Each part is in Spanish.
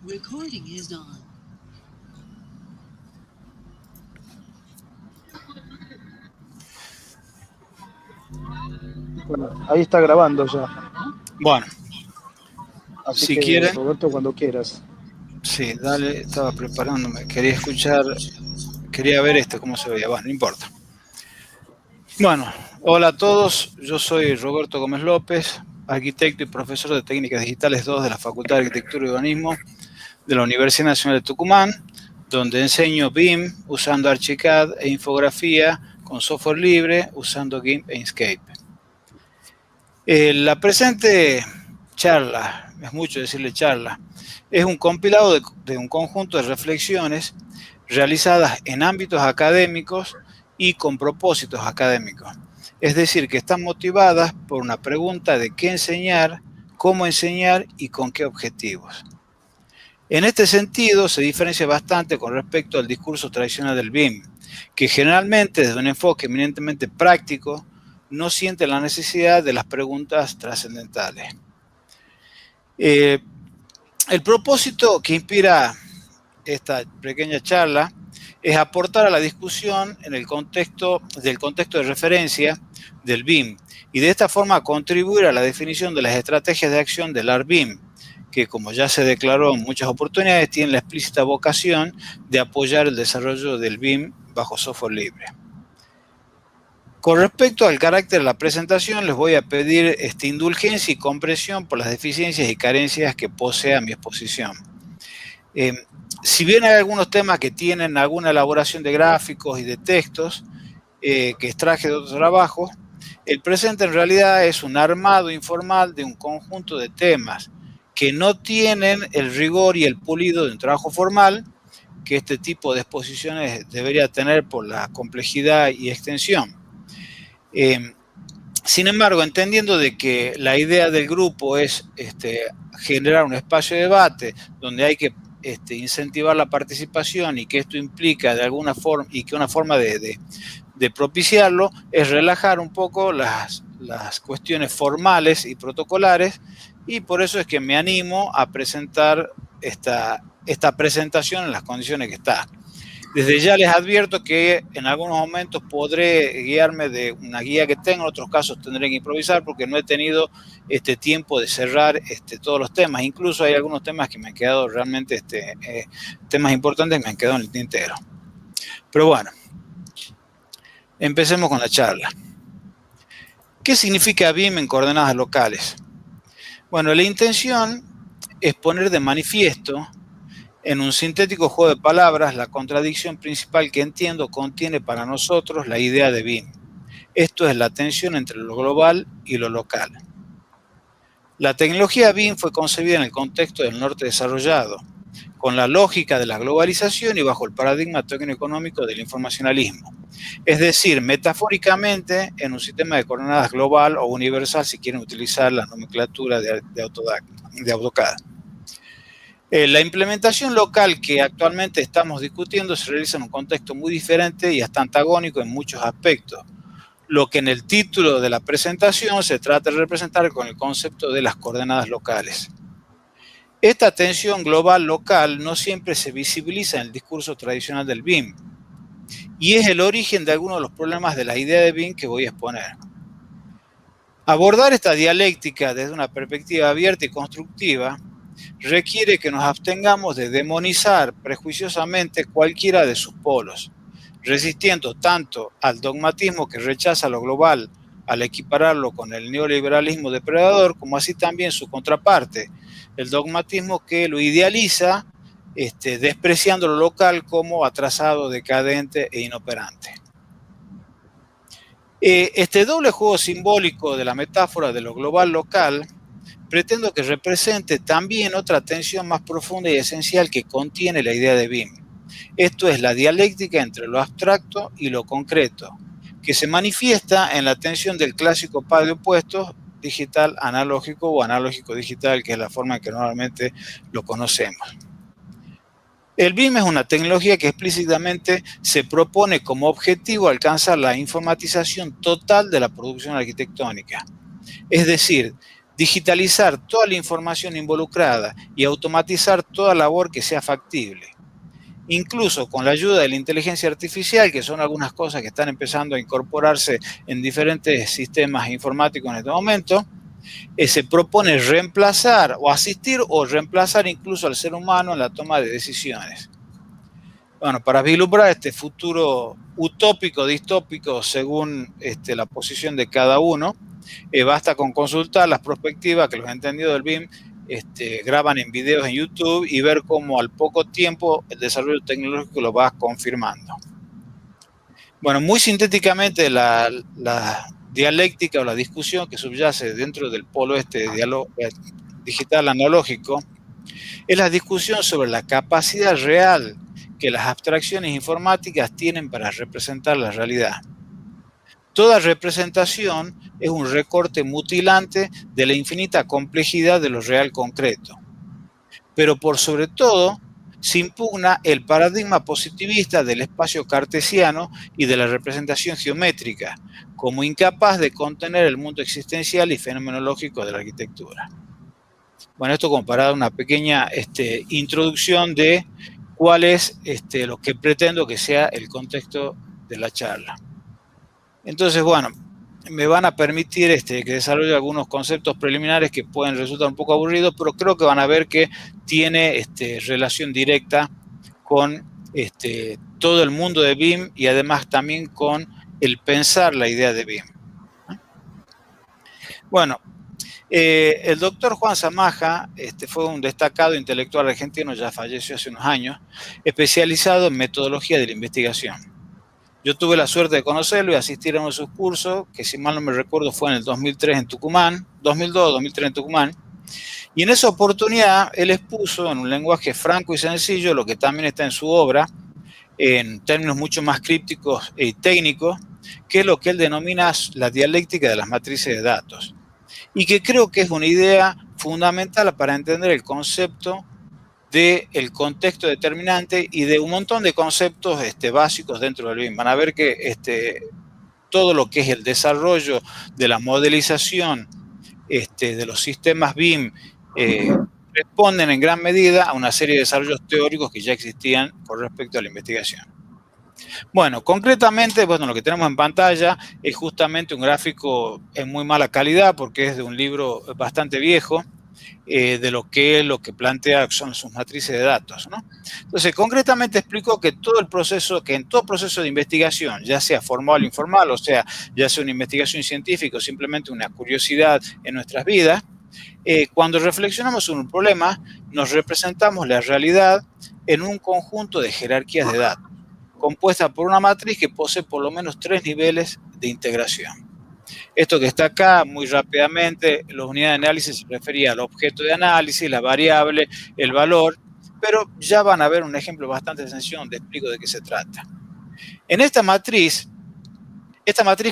Recording is on. Bueno, ahí está grabando ya. Bueno, Así si que, quieren, Roberto, cuando quieras. sí, dale, estaba preparándome, quería escuchar, quería ver esto, cómo se veía, bueno, no importa. Bueno, hola a todos, yo soy Roberto Gómez López, arquitecto y profesor de Técnicas Digitales 2 de la Facultad de Arquitectura y Urbanismo de la Universidad Nacional de Tucumán, donde enseño BIM usando Archicad e infografía con software libre usando GIMP e Inkscape. La presente charla, es mucho decirle charla, es un compilado de un conjunto de reflexiones realizadas en ámbitos académicos y con propósitos académicos. Es decir, que están motivadas por una pregunta de qué enseñar, cómo enseñar y con qué objetivos. En este sentido, se diferencia bastante con respecto al discurso tradicional del BIM, que generalmente desde un enfoque eminentemente práctico no siente la necesidad de las preguntas trascendentales. El propósito que inspira esta pequeña charla es aportar a la discusión en el contexto de referencia del BIM y de esta forma contribuir a la definición de las estrategias de acción del ARBIM, que como ya se declaró en muchas oportunidades, tiene la explícita vocación de apoyar el desarrollo del BIM bajo software libre. Con respecto al carácter de la presentación, les voy a pedir indulgencia y comprensión por las deficiencias y carencias que posea mi exposición. Si bien hay algunos temas que tienen alguna elaboración de gráficos y de textos que extraje de otros trabajos, el presente en realidad es un armado informal de un conjunto de temas que no tienen el rigor y el pulido de un trabajo formal que este tipo de exposiciones debería tener por la complejidad y extensión. Sin embargo, entendiendo de que la idea del grupo es generar un espacio de debate donde hay que incentivar la participación y que esto implica de alguna forma, y que una forma de propiciarlo es relajar un poco las cuestiones formales y protocolares, y por eso es que me animo a presentar esta presentación en las condiciones que está. Desde ya les advierto que en algunos momentos podré guiarme de una guía que tengo, en otros casos tendré que improvisar porque no he tenido tiempo de cerrar todos los temas. Incluso hay algunos temas que me han quedado realmente, temas importantes que me han quedado en el tintero. Pero bueno, empecemos con la charla. ¿Qué significa BIM en coordenadas locales? Bueno, la intención es poner de manifiesto en un sintético juego de palabras la contradicción principal que entiendo contiene para nosotros la idea de BIM. Esto es la tensión entre lo global y lo local. La tecnología BIM fue concebida en el contexto del norte desarrollado, con la lógica de la globalización y bajo el paradigma tecnoeconómico del informacionalismo. Es decir, metafóricamente, en un sistema de coordenadas global o universal, si quieren utilizar la nomenclatura de AutoCAD. La implementación local que actualmente estamos discutiendo se realiza en un contexto muy diferente y hasta antagónico en muchos aspectos, lo que en el título de la presentación se trata de representar con el concepto de las coordenadas locales. Esta tensión global-local no siempre se visibiliza en el discurso tradicional del BIM, y es el origen de algunos de los problemas de la idea de BIM que voy a exponer. Abordar esta dialéctica desde una perspectiva abierta y constructiva requiere que nos abstengamos de demonizar prejuiciosamente cualquiera de sus polos, resistiendo tanto al dogmatismo que rechaza lo global al equipararlo con el neoliberalismo depredador, como así también su contraparte, el dogmatismo que lo idealiza, despreciando lo local como atrasado, decadente e inoperante. Este doble juego simbólico de la metáfora de lo global local pretendo que represente también otra tensión más profunda y esencial que contiene la idea de BIM. Esto es la dialéctica entre lo abstracto y lo concreto, que se manifiesta en la tensión del clásico par de opuestos digital analógico o analógico digital, que es la forma en que normalmente lo conocemos. El BIM es una tecnología que explícitamente se propone como objetivo alcanzar la informatización total de la producción arquitectónica. Es decir, digitalizar toda la información involucrada y automatizar toda labor que sea factible. Incluso con la ayuda de la inteligencia artificial, que son algunas cosas que están empezando a incorporarse en diferentes sistemas informáticos en este momento, se propone reemplazar o asistir o reemplazar incluso al ser humano en la toma de decisiones. Bueno, para vislumbrar este futuro utópico, distópico, según la posición de cada uno, basta con consultar las perspectivas que los entendidos del BIM graban en videos en YouTube y ver cómo al poco tiempo el desarrollo tecnológico lo va confirmando. Bueno, muy sintéticamente la dialéctica o la discusión que subyace dentro del polo digital analógico es la discusión sobre la capacidad real que las abstracciones informáticas tienen para representar la realidad. Toda representación es un recorte mutilante de la infinita complejidad de lo real concreto. Pero por sobre todo, se impugna el paradigma positivista del espacio cartesiano y de la representación geométrica, como incapaz de contener el mundo existencial y fenomenológico de la arquitectura. Bueno, esto como para dar una pequeña introducción de cuál es lo que pretendo que sea el contexto de la charla. Entonces, bueno, me van a permitir que desarrolle algunos conceptos preliminares que pueden resultar un poco aburridos, pero creo que van a ver que tiene relación directa con todo el mundo de BIM y además también con el pensar la idea de BIM. Bueno, el doctor Juan Zamaja fue un destacado intelectual argentino, ya falleció hace unos años, especializado en metodología de la investigación. Yo tuve la suerte de conocerlo y asistir a uno de sus cursos, que si mal no me recuerdo fue en el 2003 en Tucumán, 2002-2003 en Tucumán, y en esa oportunidad él expuso en un lenguaje franco y sencillo lo que también está en su obra, en términos mucho más crípticos y técnicos, que es lo que él denomina la dialéctica de las matrices de datos, y que creo que es una idea fundamental para entender el concepto del contexto determinante y de un montón de conceptos básicos dentro del BIM. Van a ver que todo lo que es el desarrollo de la modelización de los sistemas BIM responden en gran medida a una serie de desarrollos teóricos que ya existían con respecto a la investigación. Bueno, concretamente, bueno, lo que tenemos en pantalla es justamente un gráfico en muy mala calidad porque es de un libro bastante viejo, de lo que plantea son sus matrices de datos, ¿no? Entonces, concretamente explicó que en todo proceso de investigación, ya sea formal o informal, o sea, ya sea una investigación científica o simplemente una curiosidad en nuestras vidas, cuando reflexionamos sobre un problema, nos representamos la realidad en un conjunto de jerarquías de datos, compuesta por una matriz que posee por lo menos 3 niveles de integración. Esto que está acá, muy rápidamente, la unidad de análisis se refería al objeto de análisis, la variable, el valor, pero ya van a ver un ejemplo bastante sencillo donde explico de qué se trata. En esta matriz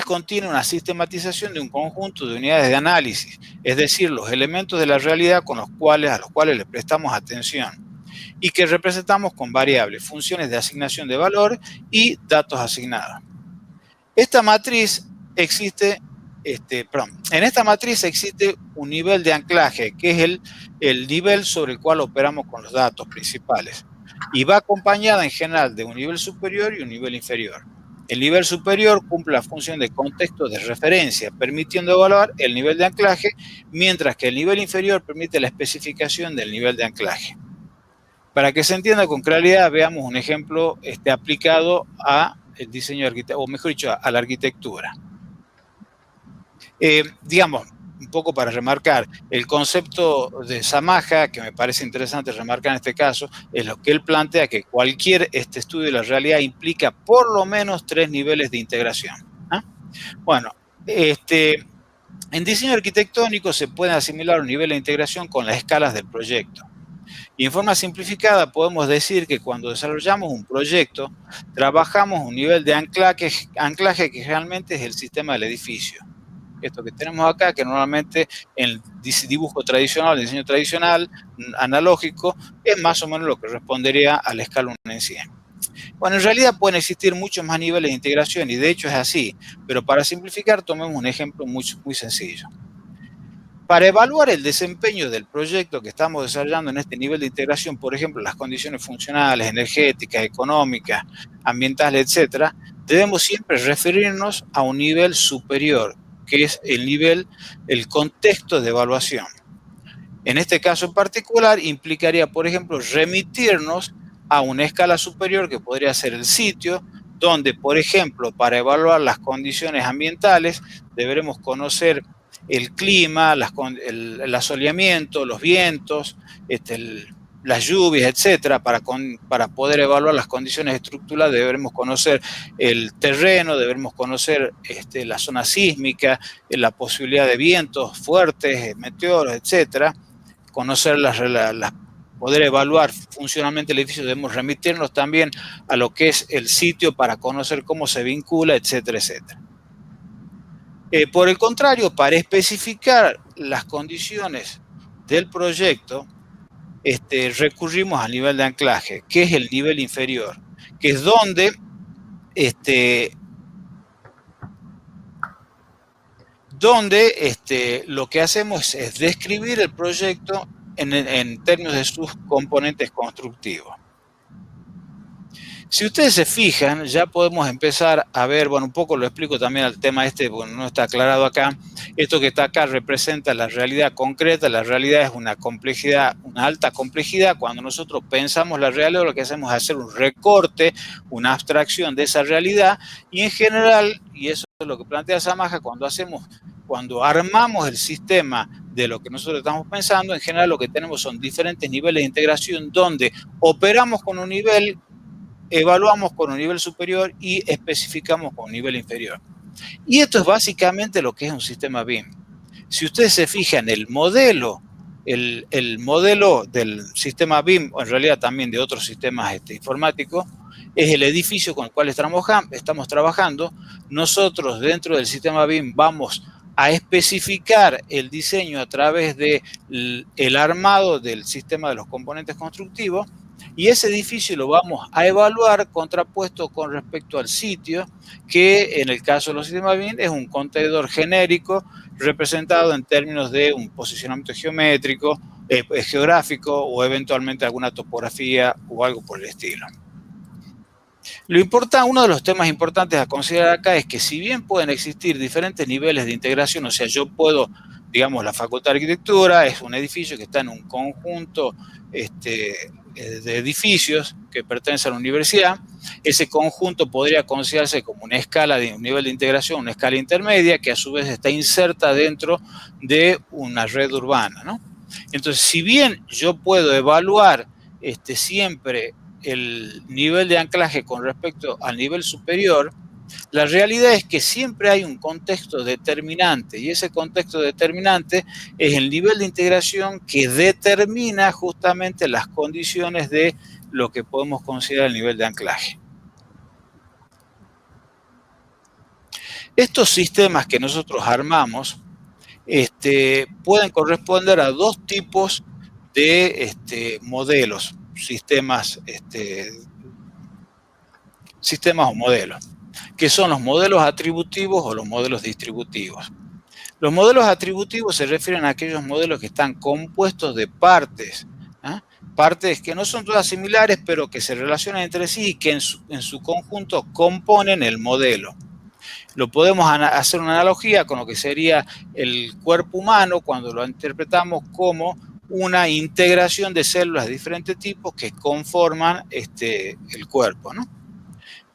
contiene una sistematización de un conjunto de unidades de análisis, es decir, los elementos de la realidad a los cuales le prestamos atención y que representamos con variables, funciones de asignación de valor y datos asignados. En esta matriz existe un nivel de anclaje, que es el nivel sobre el cual operamos con los datos principales, y va acompañada en general de un nivel superior y un nivel inferior. El nivel superior cumple la función de contexto de referencia, permitiendo evaluar el nivel de anclaje, mientras que el nivel inferior permite la especificación del nivel de anclaje. Para que se entienda con claridad, veamos un ejemplo aplicado al diseño o mejor dicho, a la arquitectura. Digamos, un poco para remarcar, el concepto de Zamaja, que me parece interesante remarcar en este caso, es lo que él plantea que cualquier estudio de la realidad implica por lo menos 3 niveles de integración. Bueno, en diseño arquitectónico se puede asimilar un nivel de integración con las escalas del proyecto. Y en forma simplificada podemos decir que cuando desarrollamos un proyecto, trabajamos un nivel de anclaje que realmente es el sistema del edificio. Esto que tenemos acá, que normalmente en el dibujo tradicional, el diseño tradicional, analógico, es más o menos lo que respondería a la escala 1 en 100. Bueno, en realidad pueden existir muchos más niveles de integración y de hecho es así, pero para simplificar tomemos un ejemplo muy sencillo. Para evaluar el desempeño del proyecto que estamos desarrollando en este nivel de integración, por ejemplo, las condiciones funcionales, energéticas, económicas, ambientales, etcétera, debemos siempre referirnos a un nivel superior, que es el contexto de evaluación. En este caso en particular, implicaría, por ejemplo, remitirnos a una escala superior que podría ser el sitio, donde, por ejemplo, para evaluar las condiciones ambientales, deberemos conocer el clima, el asoleamiento, los vientos, las lluvias, etcétera. Para poder evaluar las condiciones estructurales debemos conocer el terreno, debemos conocer la zona sísmica, la posibilidad de vientos fuertes, meteoros, etcétera. Conocer poder evaluar funcionalmente el edificio, debemos remitirnos también a lo que es el sitio para conocer cómo se vincula, etcétera, etcétera. Por el contrario, para especificar las condiciones del proyecto, recurrimos al nivel de anclaje, que es el nivel inferior, que es donde lo que hacemos es describir el proyecto en términos de sus componentes constructivos. Si ustedes se fijan, ya podemos empezar a ver, bueno, un poco lo explico también al tema bueno, no está aclarado acá. Esto que está acá representa la realidad concreta. La realidad es una complejidad, una alta complejidad. Cuando nosotros pensamos la realidad, lo que hacemos es hacer un recorte, una abstracción de esa realidad. Y en general, y eso es lo que plantea Zamaja, cuando armamos el sistema de lo que nosotros estamos pensando, en general lo que tenemos son diferentes niveles de integración donde operamos con un nivel, evaluamos con un nivel superior y especificamos con un nivel inferior. Y esto es básicamente lo que es un sistema BIM. Si ustedes se fijan, el modelo del sistema BIM, o en realidad también de otros sistemas informáticos, es el edificio con el cual estamos trabajando. Nosotros dentro del sistema BIM vamos a especificar el diseño a través del armado del sistema de los componentes constructivos, y ese edificio lo vamos a evaluar contrapuesto con respecto al sitio, que en el caso de los sistemas BIM es un contenedor genérico representado en términos de un posicionamiento geométrico, geográfico o eventualmente alguna topografía o algo por el estilo. Uno de los temas importantes a considerar acá es que si bien pueden existir diferentes niveles de integración, o sea, yo puedo, digamos, la Facultad de Arquitectura es un edificio que está en un conjunto de edificios que pertenecen a la universidad. Ese conjunto podría considerarse como una escala de un nivel de integración, una escala intermedia, que a su vez está inserta dentro de una red urbana, ¿no? Entonces, si bien yo puedo evaluar siempre el nivel de anclaje con respecto al nivel superior, la realidad es que siempre hay un contexto determinante, y ese contexto determinante es el nivel de integración que determina justamente las condiciones de lo que podemos considerar el nivel de anclaje. Estos sistemas que nosotros armamos pueden corresponder a dos tipos de modelos, sistemas o modelos, que son los modelos atributivos o los modelos distributivos. Los modelos atributivos se refieren a aquellos modelos que están compuestos de partes, ¿eh? Partes que no son todas similares, pero que se relacionan entre sí y que en su conjunto componen el modelo. Lo podemos hacer una analogía con lo que sería el cuerpo humano cuando lo interpretamos como una integración de células de diferentes tipos que conforman el cuerpo, ¿no?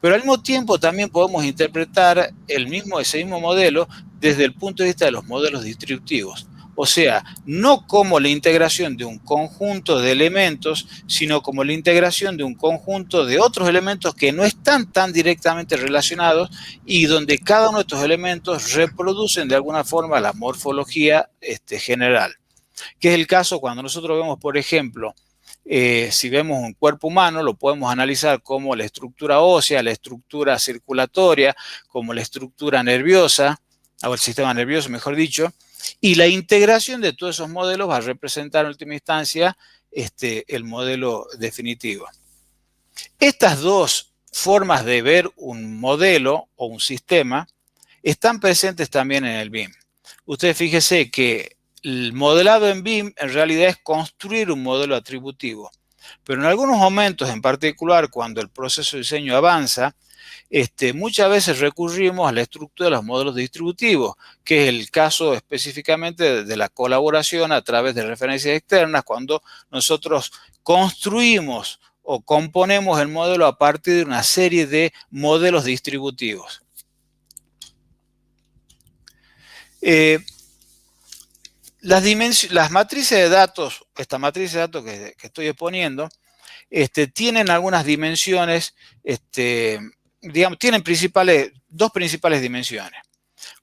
Pero al mismo tiempo también podemos interpretar ese mismo modelo desde el punto de vista de los modelos distributivos. O sea, no como la integración de un conjunto de elementos, sino como la integración de un conjunto de otros elementos que no están tan directamente relacionados y donde cada uno de estos elementos reproducen de alguna forma la morfología general. Que es el caso cuando nosotros vemos, por ejemplo, si vemos un cuerpo humano, lo podemos analizar como la estructura ósea, la estructura circulatoria, como la estructura nerviosa, o el sistema nervioso, mejor dicho, y la integración de todos esos modelos va a representar en última instancia el modelo definitivo. Estas dos formas de ver un modelo o un sistema están presentes también en el BIM. Ustedes fíjense que el modelado en BIM en realidad es construir un modelo atributivo. Pero en algunos momentos, en particular cuando el proceso de diseño avanza, muchas veces recurrimos a la estructura de los modelos distributivos, que es el caso específicamente de la colaboración a través de referencias externas, cuando nosotros construimos o componemos el modelo a partir de una serie de modelos distributivos. Las matrices de datos, esta matriz de datos que estoy exponiendo, tienen algunas dimensiones, digamos, tienen dos principales dimensiones.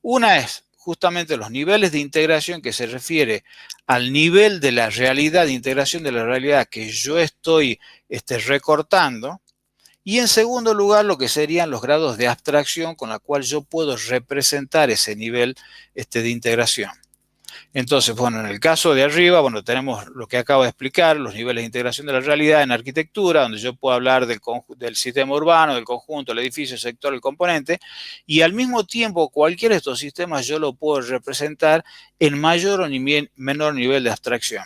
Una es justamente los niveles de integración, que se refiere al nivel de la realidad, de integración de la realidad que yo estoy recortando. Y en segundo lugar, lo que serían los grados de abstracción con la cual yo puedo representar ese nivel de integración. Entonces, bueno, en el caso de arriba, bueno, tenemos lo que acabo de explicar, los niveles de integración de la realidad en arquitectura, donde yo puedo hablar del sistema urbano, del conjunto, el edificio, el sector, el componente, y al mismo tiempo cualquiera de estos sistemas yo lo puedo representar en mayor o menor nivel de abstracción.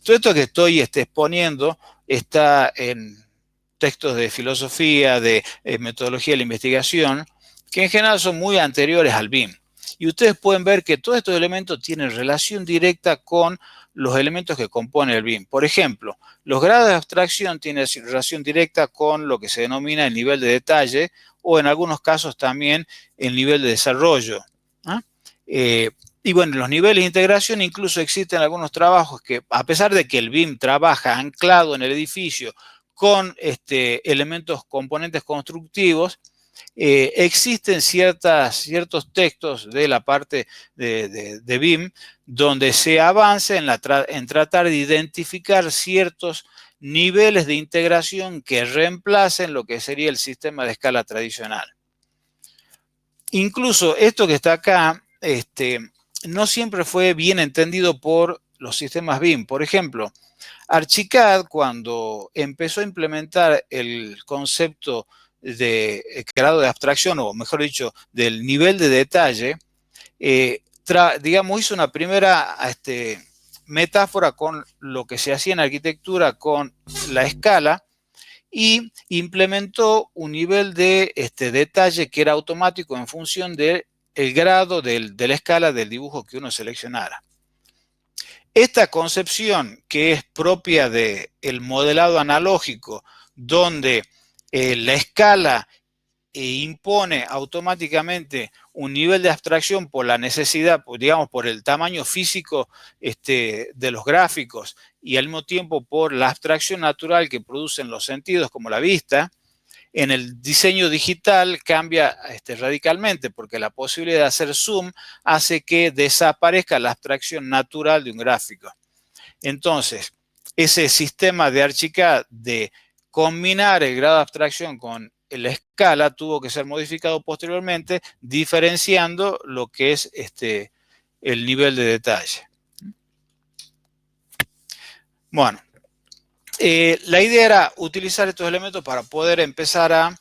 Todo esto que estoy exponiendo está en textos de filosofía, de metodología de la investigación, que en general son muy anteriores al BIM. Y ustedes pueden ver que todos estos elementos tienen relación directa con los elementos que componen el BIM. Por ejemplo, los grados de abstracción tienen relación directa con lo que se denomina el nivel de detalle o en algunos casos también el nivel de desarrollo. Y bueno, los niveles de integración incluso existen algunos trabajos que, a pesar de que el BIM trabaja anclado en el edificio con elementos, componentes constructivos, existen ciertos textos de la parte de BIM donde se avanza en tratar de identificar ciertos niveles de integración que reemplacen lo que sería el sistema de escala tradicional. Incluso esto que está acá, no siempre fue bien entendido por los sistemas BIM. Por ejemplo, Archicad, cuando empezó a implementar el concepto de grado de abstracción, o mejor dicho, del nivel de detalle, digamos, hizo una primera metáfora con lo que se hacía en arquitectura con la escala y implementó un nivel de detalle que era automático en función del grado de la escala del dibujo que uno seleccionara. Esta concepción, que es propia del modelado analógico, donde la escala impone automáticamente un nivel de abstracción por la necesidad, digamos, por el tamaño físico de los gráficos y al mismo tiempo por la abstracción natural que producen los sentidos como la vista, en el diseño digital cambia radicalmente porque la posibilidad de hacer zoom hace que desaparezca la abstracción natural de un gráfico. Entonces, ese sistema de Archicad de combinar el grado de abstracción con la escala tuvo que ser modificado posteriormente, diferenciando lo que es el nivel de detalle. Bueno, la idea era utilizar estos elementos para poder empezar a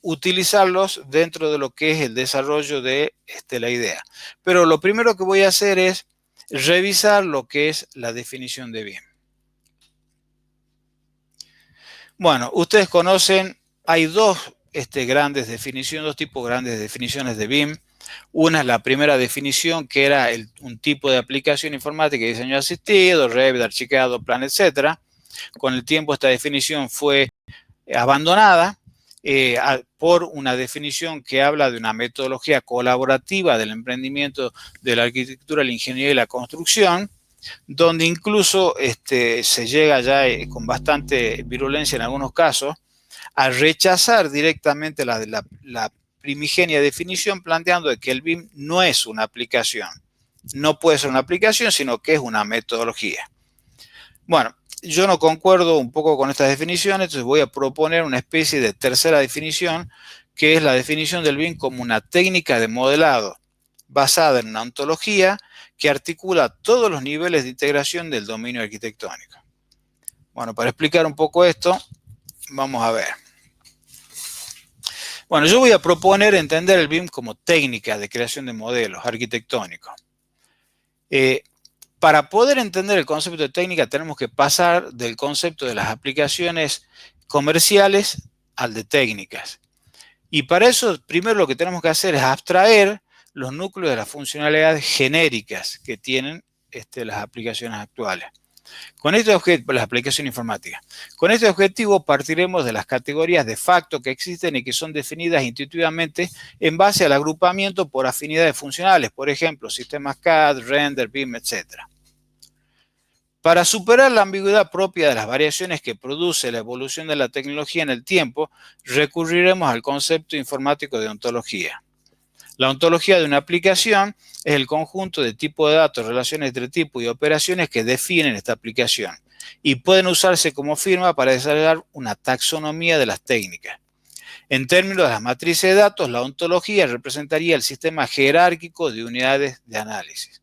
utilizarlos dentro de lo que es el desarrollo de la idea. Pero lo primero que voy a hacer es revisar lo que es la definición de BIM. Bueno, ustedes conocen, hay dos grandes definiciones, dos tipos grandes de definiciones de BIM. Una es la primera definición, que era un tipo de aplicación informática y diseño asistido, Revit, Archicad, Plan, etc. Con el tiempo esta definición fue abandonada por una definición que habla de una metodología colaborativa del emprendimiento de la arquitectura, la ingeniería y la construcción, donde incluso se llega ya con bastante virulencia en algunos casos a rechazar directamente la primigenia definición, planteando de que el BIM no es una aplicación. No puede ser una aplicación, sino que es una metodología. Bueno, yo no concuerdo un poco con estas definiciones, entonces voy a proponer una especie de tercera definición, que es la definición del BIM como una técnica de modelado basada en una ontología que articula todos los niveles de integración del dominio arquitectónico. Bueno, para explicar un poco esto, vamos a ver. Bueno, yo voy a proponer entender el BIM como técnica de creación de modelos arquitectónicos. Para poder entender el concepto de técnica tenemos que pasar del concepto de las aplicaciones comerciales al de técnicas. Y para eso, primero lo que tenemos que hacer es abstraer los núcleos de las funcionalidades genéricas que tienen las aplicaciones actuales. Con este objetivo, las aplicaciones informáticas. Con este objetivo partiremos de las categorías de facto que existen y que son definidas intuitivamente en base al agrupamiento por afinidades funcionales, por ejemplo, sistemas CAD, render, BIM, etc. Para superar la ambigüedad propia de las variaciones que produce la evolución de la tecnología en el tiempo, recurriremos al concepto informático de ontología. La ontología de una aplicación es el conjunto de tipos de datos, relaciones entre tipo y operaciones que definen esta aplicación y pueden usarse como firma para desarrollar una taxonomía de las técnicas. En términos de las matrices de datos, la ontología representaría el sistema jerárquico de unidades de análisis.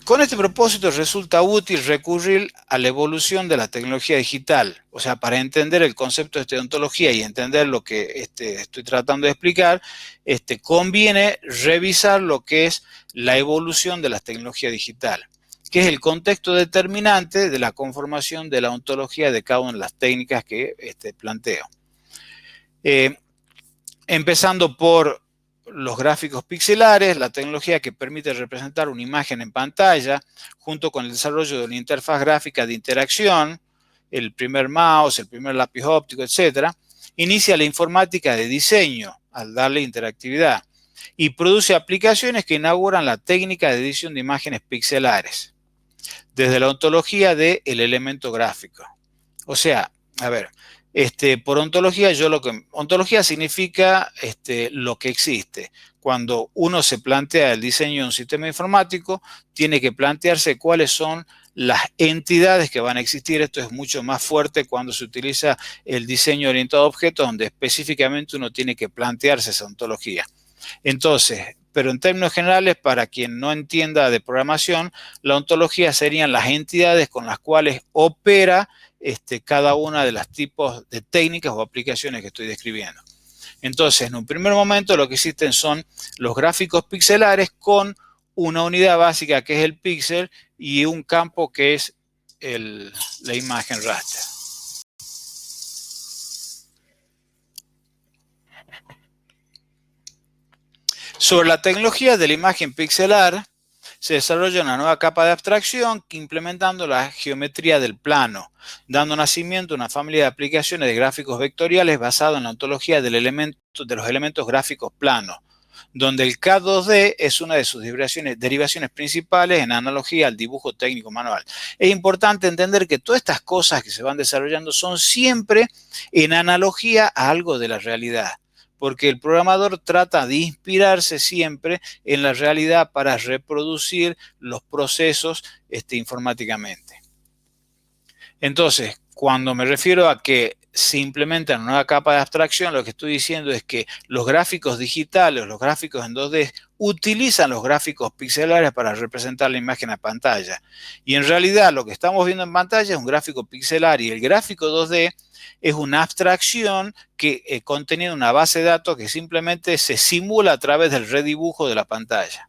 Con este propósito resulta útil recurrir a la evolución de la tecnología digital. O sea, para entender el concepto de ontología y entender lo que estoy tratando de explicar, conviene revisar lo que es la evolución de la tecnología digital, que es el contexto determinante de la conformación de la ontología de cada una de las técnicas que planteo. Empezando por los gráficos pixelares, la tecnología que permite representar una imagen en pantalla, junto con el desarrollo de una interfaz gráfica de interacción, el primer mouse, el primer lápiz óptico, etc., inicia la informática de diseño al darle interactividad y produce aplicaciones que inauguran la técnica de edición de imágenes pixelares, desde la ontología del elemento gráfico. O sea, a ver, por ontología, ontología significa lo que existe. Cuando uno se plantea el diseño de un sistema informático, tiene que plantearse cuáles son las entidades que van a existir. Esto es mucho más fuerte cuando se utiliza el diseño orientado a objetos, donde específicamente uno tiene que plantearse esa ontología. Entonces, pero en términos generales, para quien no entienda de programación, la ontología serían las entidades con las cuales opera cada una de los tipos de técnicas o aplicaciones que estoy describiendo. Entonces, en un primer momento lo que existen son los gráficos pixelares con una unidad básica que es el píxel y un campo que es la imagen raster. Sobre la tecnología de la imagen pixelar, se desarrolla una nueva capa de abstracción implementando la geometría del plano, dando nacimiento a una familia de aplicaciones de gráficos vectoriales basado en la ontología de los elementos gráficos planos, donde el K2D es una de sus derivaciones principales en analogía al dibujo técnico manual. Es importante entender que todas estas cosas que se van desarrollando son siempre en analogía a algo de la realidad, porque el programador trata de inspirarse siempre en la realidad para reproducir los procesos informáticamente. Entonces, cuando me refiero a que se implementa una nueva capa de abstracción, lo que estoy diciendo es que los gráficos digitales, los gráficos en 2D, utilizan los gráficos pixelares para representar la imagen a pantalla. Y en realidad lo que estamos viendo en pantalla es un gráfico pixelar y el gráfico 2D es una abstracción que contiene una base de datos que simplemente se simula a través del redibujo de la pantalla.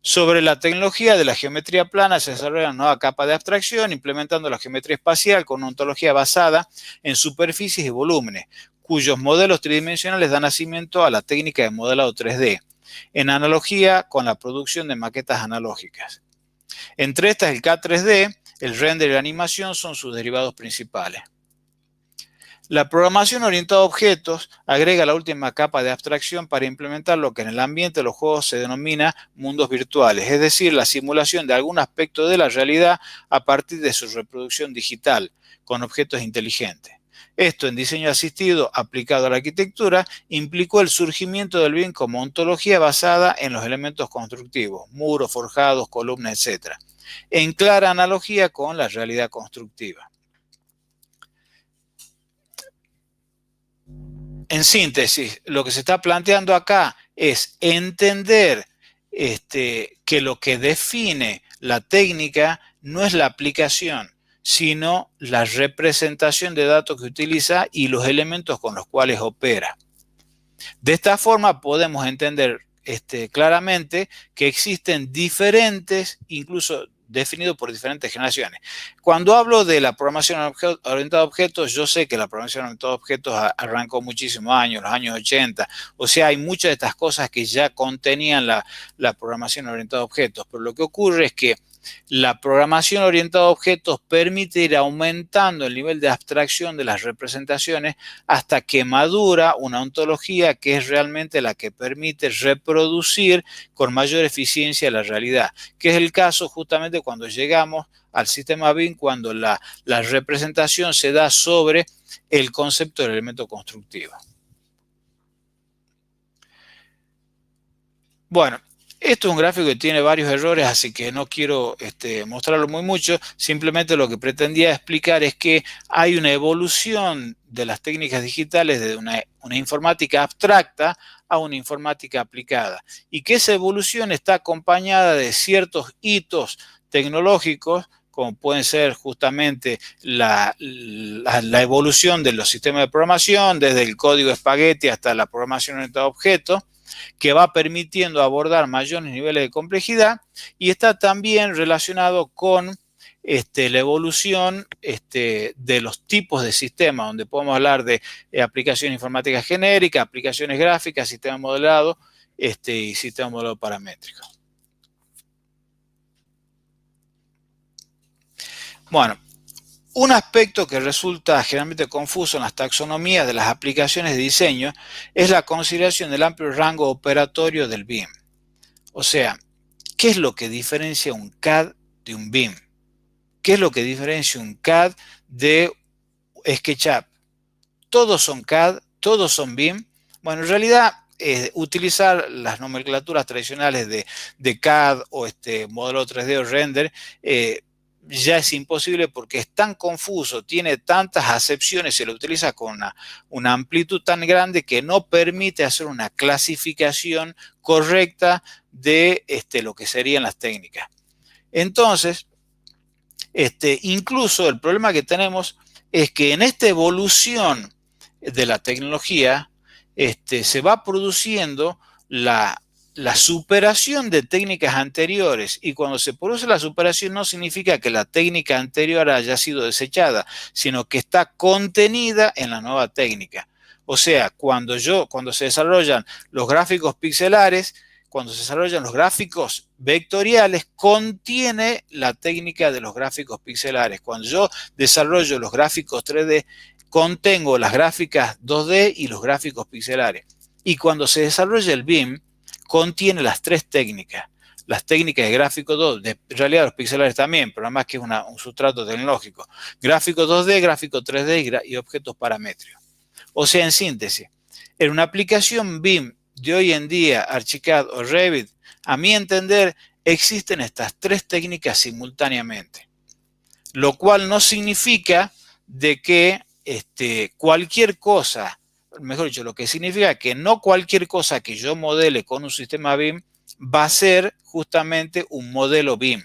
Sobre la tecnología de la geometría plana se desarrolla una nueva capa de abstracción implementando la geometría espacial con una ontología basada en superficies y volúmenes, cuyos modelos tridimensionales dan nacimiento a la técnica de modelado 3D, en analogía con la producción de maquetas analógicas. Entre estas, el K3D, el render y la animación son sus derivados principales. La programación orientada a objetos agrega la última capa de abstracción para implementar lo que en el ambiente de los juegos se denomina mundos virtuales, es decir, la simulación de algún aspecto de la realidad a partir de su reproducción digital con objetos inteligentes. Esto en diseño asistido aplicado a la arquitectura implicó el surgimiento del BIM como ontología basada en los elementos constructivos, muros, forjados, columnas, etc., en clara analogía con la realidad constructiva. En síntesis, lo que se está planteando acá es entender que lo que define la técnica no es la aplicación, sino la representación de datos que utiliza y los elementos con los cuales opera. De esta forma podemos entender claramente que existen diferentes, incluso definidos por diferentes generaciones. Cuando hablo de la programación orientada a objetos, yo sé que la programación orientada a objetos arrancó muchísimos años, los años 80. O sea, hay muchas de estas cosas que ya contenían la programación orientada a objetos. Pero lo que ocurre es que la programación orientada a objetos permite ir aumentando el nivel de abstracción de las representaciones hasta que madura una ontología que es realmente la que permite reproducir con mayor eficiencia la realidad, que es el caso justamente cuando llegamos al sistema BIM, cuando la representación se da sobre el concepto del elemento constructivo. Bueno, esto es un gráfico que tiene varios errores, así que no quiero mostrarlo muy mucho. Simplemente lo que pretendía explicar es que hay una evolución de las técnicas digitales de una informática abstracta a una informática aplicada. Y que esa evolución está acompañada de ciertos hitos tecnológicos, como pueden ser justamente la evolución de los sistemas de programación, desde el código espagueti hasta la programación orientada a objetos, que va permitiendo abordar mayores niveles de complejidad, y está también relacionado con la evolución de los tipos de sistemas, donde podemos hablar de aplicaciones informáticas genéricas, aplicaciones gráficas, sistemas modelados y sistemas modelados paramétricos. Bueno, un aspecto que resulta generalmente confuso en las taxonomías de las aplicaciones de diseño es la consideración del amplio rango operatorio del BIM. O sea, ¿qué es lo que diferencia un CAD de un BIM? ¿Qué es lo que diferencia un CAD de SketchUp? ¿Todos son CAD? ¿Todos son BIM? Bueno, en realidad, utilizar las nomenclaturas tradicionales de CAD o modelo 3D o render ya es imposible porque es tan confuso, tiene tantas acepciones, se lo utiliza con una amplitud tan grande que no permite hacer una clasificación correcta de lo que serían las técnicas. Entonces, incluso el problema que tenemos es que en esta evolución de la tecnología se va produciendo la superación de técnicas anteriores, y cuando se produce la superación no significa que la técnica anterior haya sido desechada, sino que está contenida en la nueva técnica. O sea, cuando se desarrollan los gráficos pixelares, cuando se desarrollan los gráficos vectoriales, contiene la técnica de los gráficos pixelares. Cuando yo desarrollo los gráficos 3D, contengo las gráficas 2D y los gráficos pixelares. Y cuando se desarrolla el BIM, contiene las tres técnicas. Las técnicas de gráfico 2, en realidad los pixelares también, pero además que es un sustrato tecnológico. Gráfico 2D, gráfico 3D y objetos paramétricos. O sea, en síntesis, en una aplicación BIM de hoy en día, Archicad o Revit, a mi entender, existen estas tres técnicas simultáneamente. Lo cual no significa de que cualquier cosa, mejor dicho, lo que significa que no cualquier cosa que yo modele con un sistema BIM va a ser justamente un modelo BIM.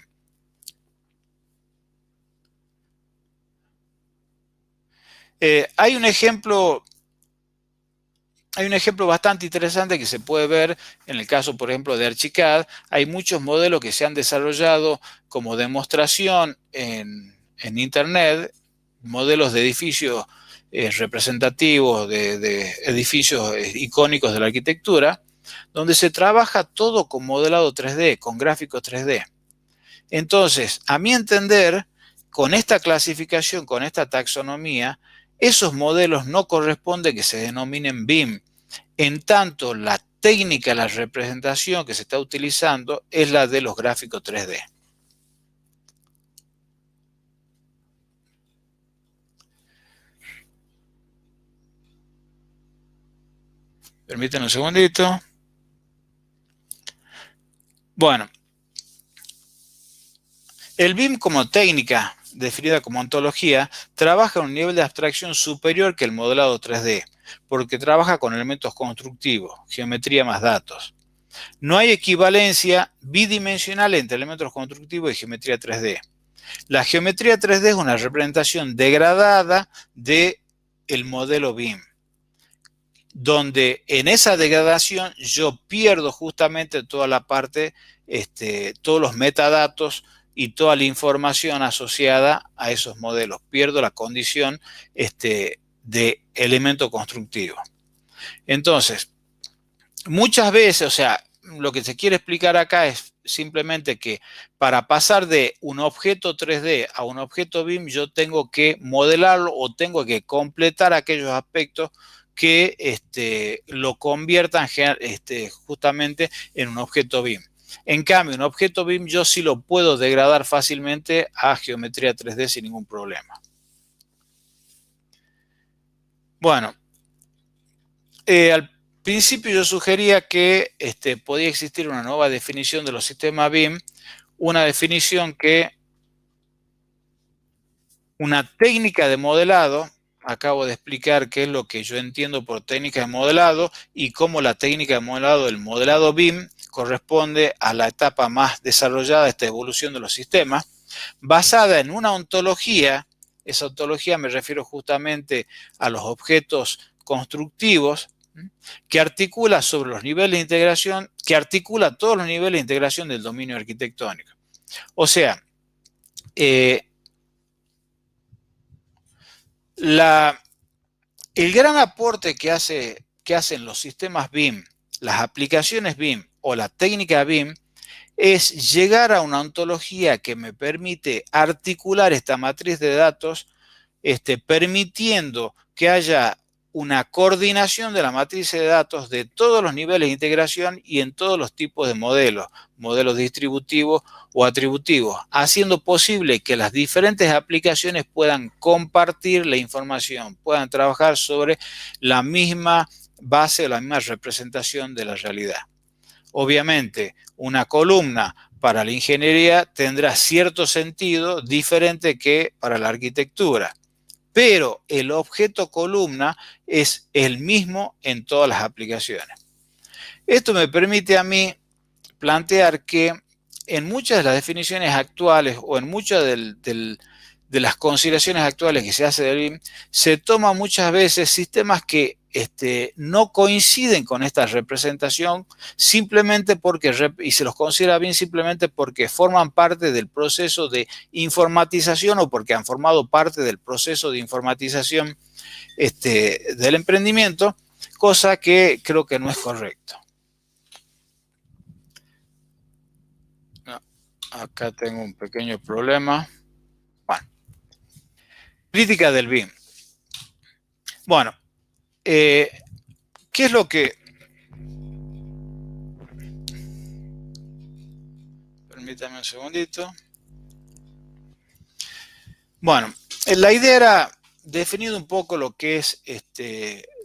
Hay un ejemplo bastante interesante que se puede ver en el caso, por ejemplo, de Archicad. Hay muchos modelos que se han desarrollado como demostración en Internet, modelos de edificios representativos, de edificios icónicos de la arquitectura, donde se trabaja todo con modelado 3D, con gráficos 3D. Entonces, a mi entender, con esta clasificación, con esta taxonomía, esos modelos no corresponde que se denominen BIM, en tanto la técnica, la representación que se está utilizando es la de los gráficos 3D. Permítanme un segundito. Bueno, el BIM como técnica, definida como ontología, trabaja a un nivel de abstracción superior que el modelado 3D, porque trabaja con elementos constructivos, geometría más datos. No hay equivalencia bidimensional entre elementos constructivos y geometría 3D. La geometría 3D es una representación degradada del modelo BIM. donde en esa degradación yo pierdo justamente toda la parte, todos los metadatos y toda la información asociada a esos modelos. Pierdo la condición de elemento constructivo. Entonces, muchas veces, o sea, lo que se quiere explicar acá es simplemente que para pasar de un objeto 3D a un objeto BIM, yo tengo que modelarlo o tengo que completar aquellos aspectos que lo conviertan justamente en un objeto BIM. En cambio, un objeto BIM yo sí lo puedo degradar fácilmente a geometría 3D sin ningún problema. Bueno, al principio yo sugería que podía existir una nueva definición de los sistemas BIM, una definición que una técnica de modelado, acabo de explicar qué es lo que yo entiendo por técnica de modelado y cómo la técnica de modelado, el modelado BIM, corresponde a la etapa más desarrollada de esta evolución de los sistemas, basada en una ontología. Esa ontología me refiero justamente a los objetos constructivos, que articula sobre los niveles de integración, que articula todos los niveles de integración del dominio arquitectónico. O sea, el gran aporte que hacen los sistemas BIM, las aplicaciones BIM o la técnica BIM, es llegar a una ontología que me permite articular esta matriz de datos, permitiendo que haya una coordinación de la matriz de datos de todos los niveles de integración y en todos los tipos de modelos, modelos distributivos o atributivos, haciendo posible que las diferentes aplicaciones puedan compartir la información, puedan trabajar sobre la misma base o la misma representación de la realidad. Obviamente, una columna para la ingeniería tendrá cierto sentido diferente que para la arquitectura, pero el objeto columna es el mismo en todas las aplicaciones. Esto me permite a mí plantear que en muchas de las definiciones actuales o en muchas de las consideraciones actuales que se hace del BIM, se toman muchas veces sistemas que no coinciden con esta representación simplemente porque, y se los considera bien simplemente porque forman parte del proceso de informatización o porque han formado parte del proceso de informatización del emprendimiento, cosa que creo que no es correcto. No, acá tengo un pequeño problema. Bueno, crítica del BIM. Bueno, ¿qué es lo que... Permítame un segundito. Bueno, la idea era definir un poco lo que es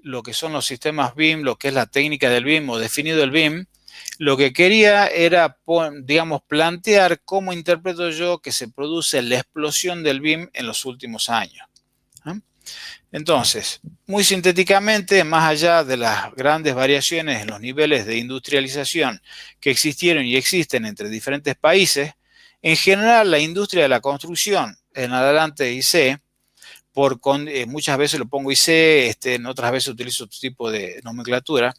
lo que son los sistemas BIM, lo que es la técnica del BIM o definido el BIM. Lo que quería era, digamos, plantear cómo interpreto yo que se produce la explosión del BIM en los últimos años. Entonces, muy sintéticamente, más allá de las grandes variaciones en los niveles de industrialización que existieron y existen entre diferentes países, en general la industria de la construcción, en adelante IC, muchas veces lo pongo IC, en otras veces utilizo otro tipo de nomenclatura,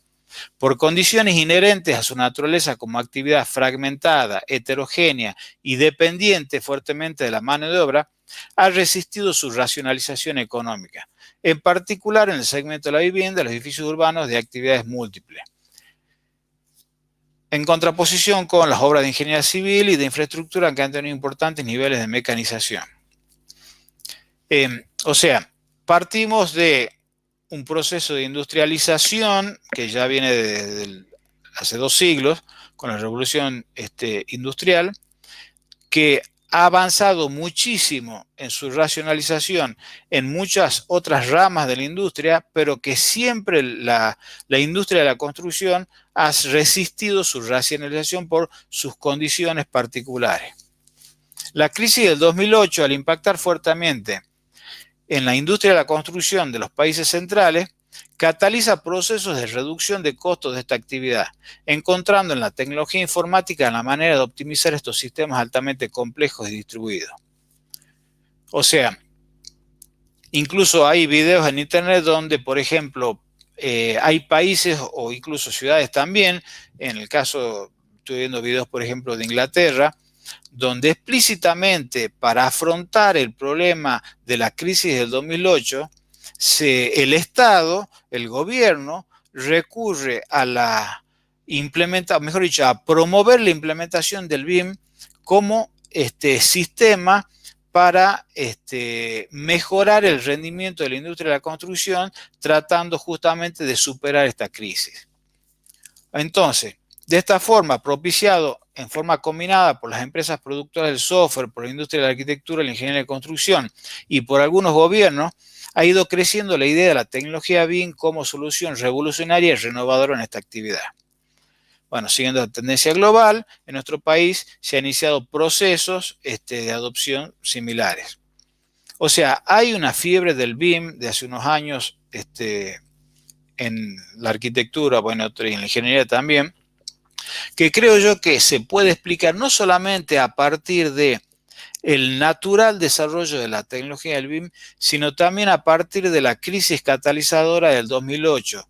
por condiciones inherentes a su naturaleza como actividad fragmentada, heterogénea y dependiente fuertemente de la mano de obra, ha resistido su racionalización económica, en particular en el segmento de la vivienda, de los edificios urbanos de actividades múltiples, en contraposición con las obras de ingeniería civil y de infraestructura que han tenido importantes niveles de mecanización. O sea, partimos de un proceso de industrialización que ya viene de hace 2 siglos, con la revolución industrial, que ha avanzado muchísimo en su racionalización en muchas otras ramas de la industria, pero que siempre la industria de la construcción ha resistido su racionalización por sus condiciones particulares. La crisis del 2008, al impactar fuertemente en la industria de la construcción de los países centrales, cataliza procesos de reducción de costos de esta actividad, encontrando en la tecnología informática la manera de optimizar estos sistemas altamente complejos y distribuidos. O sea, incluso hay videos en internet donde, por ejemplo, hay países o incluso ciudades también, en el caso, estoy viendo videos, por ejemplo, de Inglaterra, donde explícitamente para afrontar el problema de la crisis del 2008, el Estado, el gobierno, recurre a la mejor dicho, a promover la implementación del BIM como sistema para mejorar el rendimiento de la industria de la construcción, tratando justamente de superar esta crisis. Entonces, de esta forma, propiciado en forma combinada por las empresas productoras del software, por la industria de la arquitectura, la ingeniería de construcción y por algunos gobiernos, ha ido creciendo la idea de la tecnología BIM como solución revolucionaria y renovadora en esta actividad. Bueno, siguiendo la tendencia global, en nuestro país se han iniciado procesos de adopción similares. O sea, hay una fiebre del BIM de hace unos años en la arquitectura, bueno, y en la ingeniería también, que creo yo que se puede explicar no solamente a partir de el natural desarrollo de la tecnología del BIM, sino también a partir de la crisis catalizadora del 2008,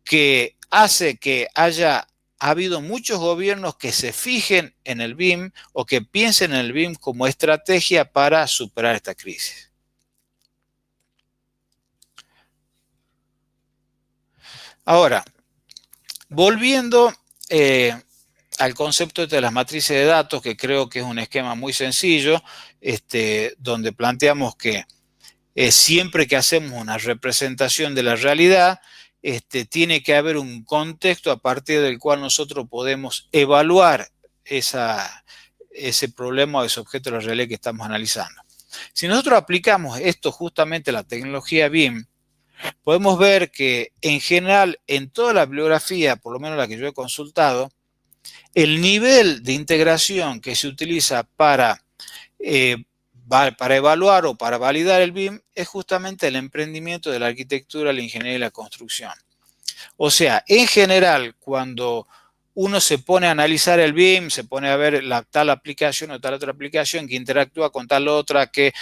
que hace que haya habido muchos gobiernos que se fijen en el BIM o que piensen en el BIM como estrategia para superar esta crisis. Ahora, volviendo al concepto de las matrices de datos, que creo que es un esquema muy sencillo, donde planteamos que siempre que hacemos una representación de la realidad, tiene que haber un contexto a partir del cual nosotros podemos evaluar ese problema o ese objeto de la realidad que estamos analizando. Si nosotros aplicamos esto justamente a la tecnología BIM, podemos ver que en general en toda la bibliografía, por lo menos la que yo he consultado, el nivel de integración que se utiliza para evaluar o para validar el BIM es justamente el emprendimiento de la arquitectura, la ingeniería y la construcción. O sea, en general, cuando uno se pone a analizar el BIM, se pone a ver tal aplicación o tal otra aplicación que interactúa con tal otra, que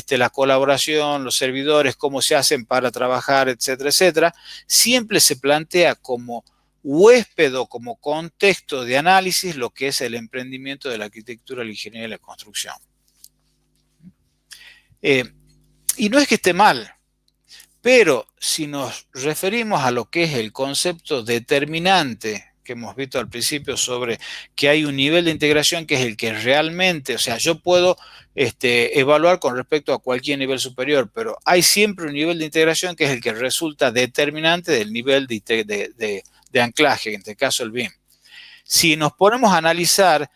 la colaboración, los servidores, cómo se hacen para trabajar, etcétera, etcétera, siempre se plantea como huésped o como contexto de análisis lo que es el emprendimiento de la arquitectura, la ingeniería y la construcción. Y no es que esté mal, pero si nos referimos a lo que es el concepto determinante que hemos visto al principio sobre que hay un nivel de integración que es el que realmente, o sea, yo puedo evaluar con respecto a cualquier nivel superior, pero hay siempre un nivel de integración que es el que resulta determinante del nivel de anclaje, en este caso el BIM. Si nos ponemos a analizar,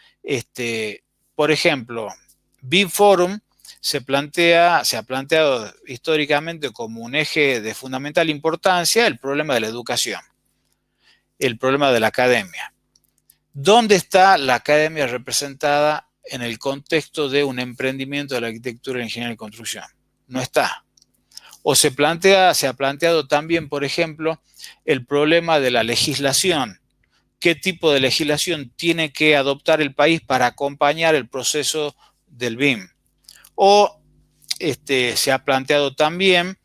por ejemplo, BIM Forum se ha planteado históricamente como un eje de fundamental importancia el problema de la educación, el problema de la academia. ¿Dónde está la academia representada en el contexto de un emprendimiento de la arquitectura, ingeniería y construcción? No está. O se ha planteado también, por ejemplo, el problema de la legislación. ¿Qué tipo de legislación tiene que adoptar el país para acompañar el proceso del BIM? O se ha planteado también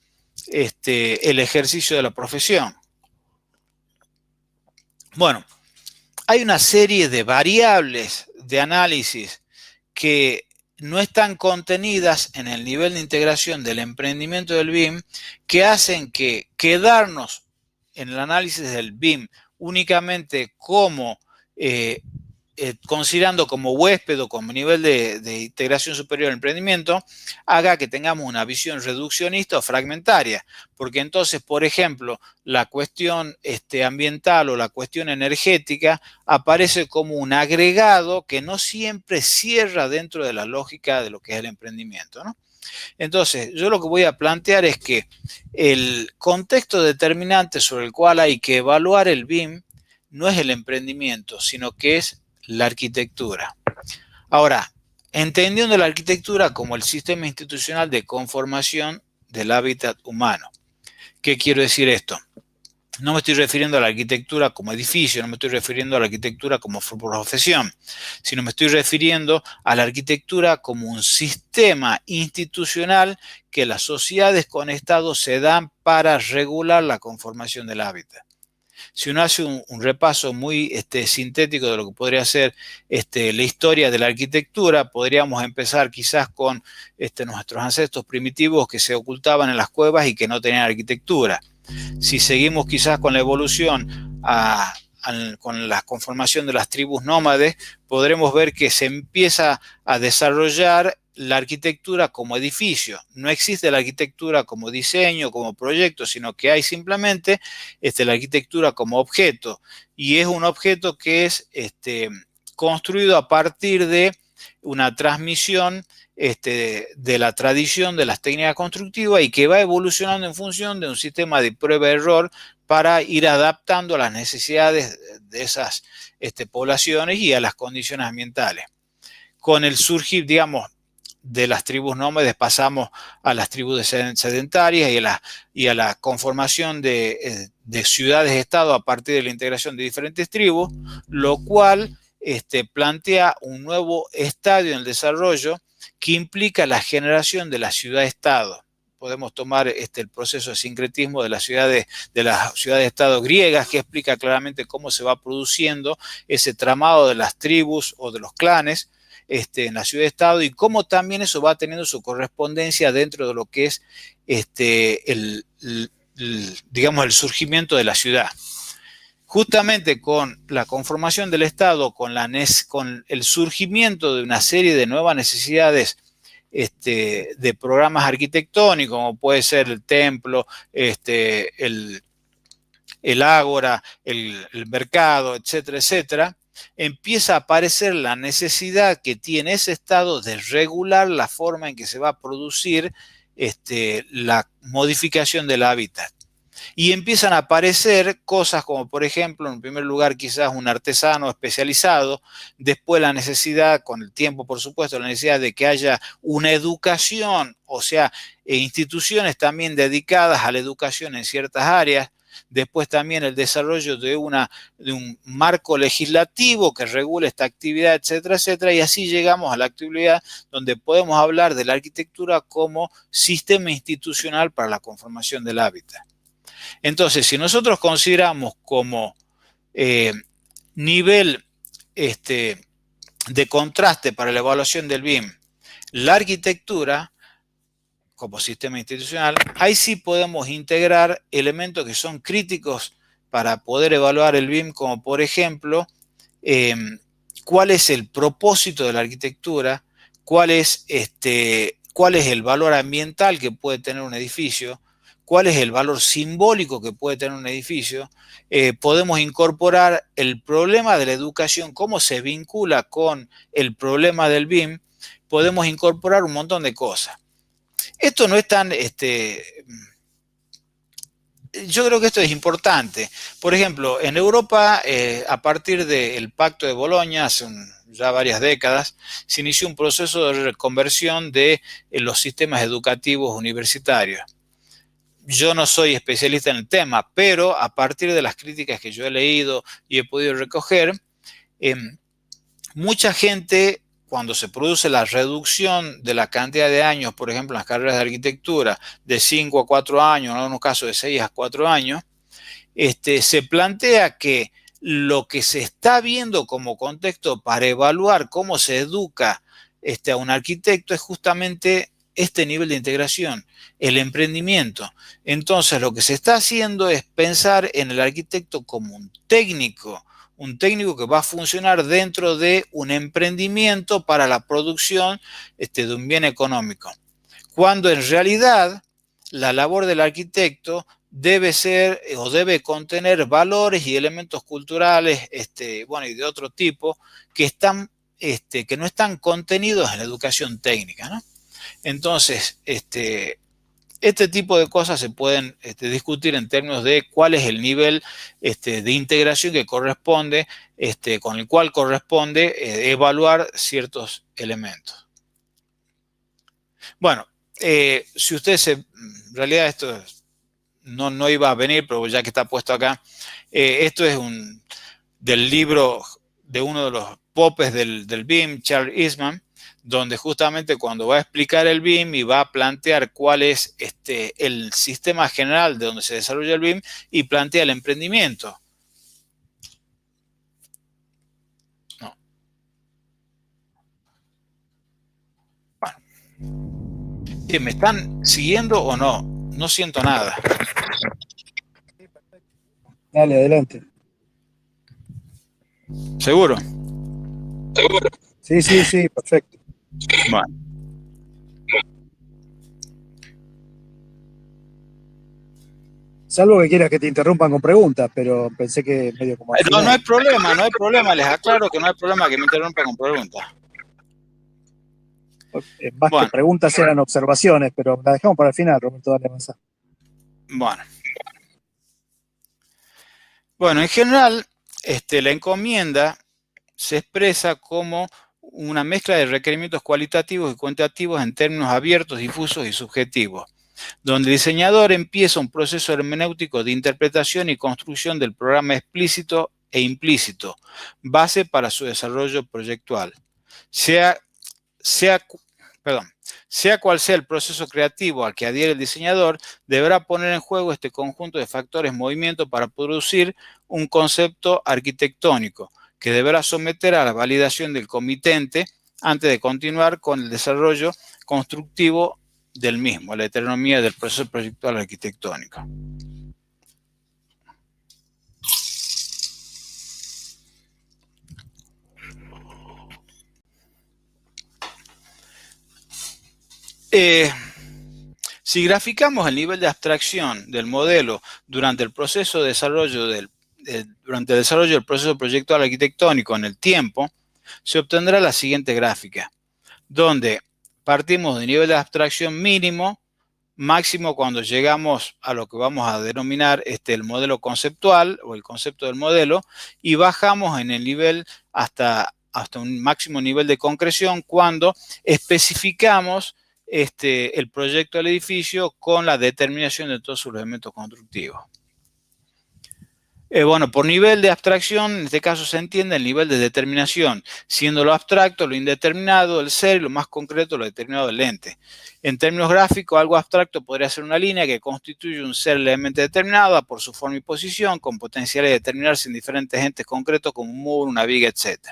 el ejercicio de la profesión. Bueno, hay una serie de variables de análisis que no están contenidas en el nivel de integración del emprendimiento del BIM que hacen que quedarnos en el análisis del BIM únicamente como considerando como huésped o como nivel de integración superior al emprendimiento, haga que tengamos una visión reduccionista o fragmentaria. Porque entonces, por ejemplo, la cuestión ambiental o la cuestión energética aparece como un agregado que no siempre cierra dentro de la lógica de lo que es el emprendimiento, ¿no? Entonces, yo lo que voy a plantear es que el contexto determinante sobre el cual hay que evaluar el BIM no es el emprendimiento, sino que es la arquitectura. Ahora, entendiendo la arquitectura como el sistema institucional de conformación del hábitat humano. ¿Qué quiero decir esto? No me estoy refiriendo a la arquitectura como edificio, no me estoy refiriendo a la arquitectura como profesión, sino me estoy refiriendo a la arquitectura como un sistema institucional que las sociedades con Estado se dan para regular la conformación del hábitat. Si uno hace un repaso muy sintético de lo que podría ser la historia de la arquitectura, podríamos empezar quizás con nuestros ancestros primitivos que se ocultaban en las cuevas y que no tenían arquitectura. Si seguimos quizás con la evolución con la conformación de las tribus nómades, podremos ver que se empieza a desarrollar la arquitectura como edificio. No existe la arquitectura como diseño, como proyecto, sino que hay simplemente la arquitectura como objeto. Y es un objeto que es construido a partir de una transmisión de la tradición de las técnicas constructivas y que va evolucionando en función de un sistema de prueba-error para ir adaptando a las necesidades de esas poblaciones y a las condiciones ambientales. Con el surgir, digamos, de las tribus nómades pasamos a las tribus sedentarias y a la conformación de ciudades-estado a partir de la integración de diferentes tribus, lo cual plantea un nuevo estadio en el desarrollo que implica la generación de la ciudad-estado. Podemos tomar el proceso de sincretismo de las ciudades-estado griegas, que explica claramente cómo se va produciendo ese tramado de las tribus o de los clanes en la ciudad-estado y cómo también eso va teniendo su correspondencia dentro de lo que es digamos, el surgimiento de la ciudad. Justamente con la conformación del Estado, con el surgimiento de una serie de nuevas necesidades de programas arquitectónicos, como puede ser el templo, el ágora, el mercado, etcétera, etcétera, empieza a aparecer la necesidad que tiene ese Estado de regular la forma en que se va a producir la modificación del hábitat. Y empiezan a aparecer cosas como, por ejemplo, en primer lugar quizás un artesano especializado, después la necesidad, con el tiempo por supuesto, la necesidad de que haya una educación, o sea, instituciones también dedicadas a la educación en ciertas áreas, después también el desarrollo de un marco legislativo que regule esta actividad, etcétera, etcétera, y así llegamos a la actividad donde podemos hablar de la arquitectura como sistema institucional para la conformación del hábitat. Entonces, si nosotros consideramos como nivel de contraste para la evaluación del BIM la arquitectura como sistema institucional, ahí sí podemos integrar elementos que son críticos para poder evaluar el BIM, como por ejemplo, cuál es el propósito de la arquitectura, cuál es el valor ambiental que puede tener un edificio, cuál es el valor simbólico que puede tener un edificio. Podemos incorporar el problema de la educación, cómo se vincula con el problema del BIM. Podemos incorporar un montón de cosas. Esto no es tan... yo creo que esto es importante. Por ejemplo, en Europa, a partir del Pacto de Bolonia, hace ya varias décadas, se inició un proceso de reconversión de los sistemas educativos universitarios. Yo no soy especialista en el tema, pero a partir de las críticas que yo he leído y he podido recoger, mucha gente, cuando se produce la reducción de la cantidad de años, por ejemplo, en las carreras de arquitectura, de 5 a 4 años, en algunos casos de 6 a 4 años, se plantea que lo que se está viendo como contexto para evaluar cómo se educa a un arquitecto es justamente este nivel de integración, el emprendimiento. Entonces, lo que se está haciendo es pensar en el arquitecto como un técnico que va a funcionar dentro de un emprendimiento para la producción de un bien económico. Cuando en realidad la labor del arquitecto debe ser o debe contener valores y elementos culturales, y de otro tipo que no están contenidos en la educación técnica, ¿no? Entonces, este tipo de cosas se pueden discutir en términos de cuál es el nivel de integración que corresponde, con el cual corresponde evaluar ciertos elementos. Bueno, si ustedes, en realidad esto no iba a venir, pero ya que está puesto acá, esto es del libro de uno de los popes del BIM, Charles Eastman, donde justamente cuando va a explicar el BIM y va a plantear cuál es el sistema general de donde se desarrolla el BIM y plantea el emprendimiento. No. Bueno. ¿Me están siguiendo o no? No siento nada. Dale, adelante. ¿Seguro? Sí, perfecto. Bueno. Salvo que quieras que te interrumpan con preguntas, pero pensé que medio como al No, final. no hay problema, les aclaro que no hay problema que me interrumpan con preguntas. Más que Bueno, preguntas eran observaciones, pero la dejamos para el final, Roberto, dale avanzar. Bueno, en general, la encomienda se expresa como una mezcla de requerimientos cualitativos y cuantitativos en términos abiertos, difusos y subjetivos, donde el diseñador empieza un proceso hermenéutico de interpretación y construcción del programa explícito e implícito, base para su desarrollo proyectual. Sea cual sea el proceso creativo al que adhiere el diseñador, deberá poner en juego este conjunto de factores movimiento para producir un concepto arquitectónico que deberá someter a la validación del comitente antes de continuar con el desarrollo constructivo del mismo, la heteronomía del proceso proyectual arquitectónico. Si graficamos el nivel de abstracción del modelo durante el proceso de desarrollo durante el desarrollo del proceso proyectual arquitectónico en el tiempo, se obtendrá la siguiente gráfica, donde partimos de nivel de abstracción mínimo, máximo cuando llegamos a lo que vamos a denominar el modelo conceptual o el concepto del modelo, y bajamos en el nivel hasta un máximo nivel de concreción cuando especificamos el proyecto del edificio con la determinación de todos sus elementos constructivos. Bueno, por nivel de abstracción, en este caso se entiende el nivel de determinación, siendo lo abstracto, lo indeterminado, el ser, y lo más concreto, lo determinado del ente. En términos gráficos, algo abstracto podría ser una línea que constituye un ser levemente determinado por su forma y posición, con potencial de determinarse en diferentes entes concretos como un muro, una viga, etc.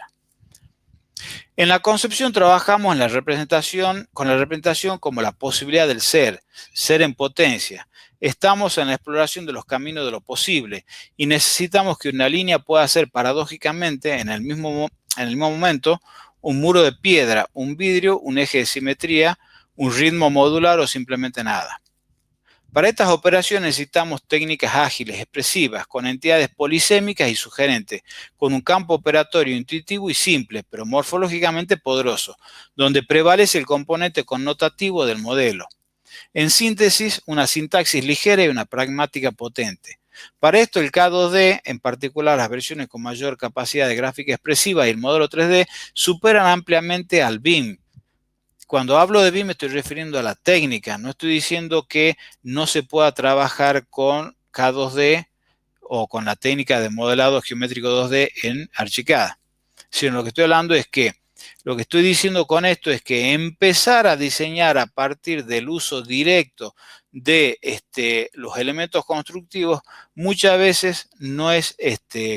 En la concepción trabajamos con la representación como la posibilidad del ser en potencia. Estamos en la exploración de los caminos de lo posible y necesitamos que una línea pueda ser paradójicamente en el mismo momento un muro de piedra, un vidrio, un eje de simetría, un ritmo modular o simplemente nada. Para estas operaciones necesitamos técnicas ágiles, expresivas, con entidades polisémicas y sugerentes, con un campo operatorio intuitivo y simple, pero morfológicamente poderoso, donde prevalece el componente connotativo del modelo. En síntesis, una sintaxis ligera y una pragmática potente. Para esto, el K2D, en particular las versiones con mayor capacidad de gráfica expresiva y el modelo 3D, superan ampliamente al BIM. Cuando hablo de BIM me estoy refiriendo a la técnica, no estoy diciendo que no se pueda trabajar con K2D o con la técnica de modelado geométrico 2D en Archicad, sino lo que estoy hablando es que lo que estoy diciendo con esto es que empezar a diseñar a partir del uso directo de los elementos constructivos muchas veces no es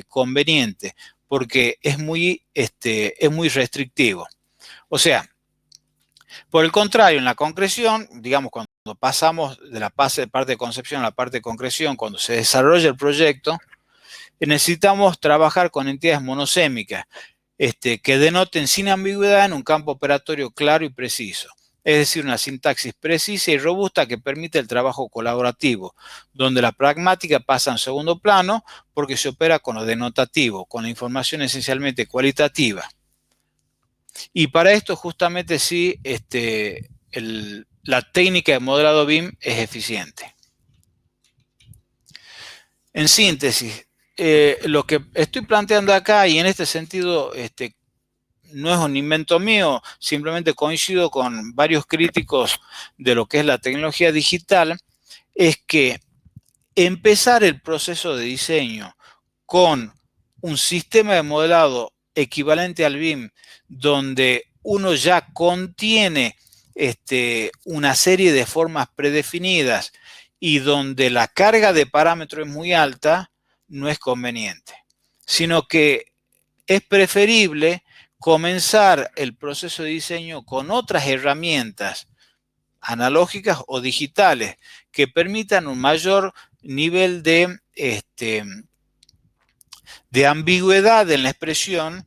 conveniente porque es muy restrictivo. O sea, por el contrario, en la concreción, digamos, cuando pasamos de la parte de concepción a la parte de concreción, cuando se desarrolla el proyecto, necesitamos trabajar con entidades monosémicas que denoten sin ambigüedad en un campo operatorio claro y preciso. Es decir, una sintaxis precisa y robusta que permite el trabajo colaborativo, donde la pragmática pasa en segundo plano porque se opera con lo denotativo, con la información esencialmente cualitativa. Y para esto justamente sí, la técnica de modelado BIM es eficiente. En síntesis, lo que estoy planteando acá, y en este sentido no es un invento mío, simplemente coincido con varios críticos de lo que es la tecnología digital, es que empezar el proceso de diseño con un sistema de modelado equivalente al BIM, donde uno ya contiene una serie de formas predefinidas y donde la carga de parámetros es muy alta, no es conveniente, sino que es preferible comenzar el proceso de diseño con otras herramientas analógicas o digitales que permitan un mayor nivel de ambigüedad en la expresión,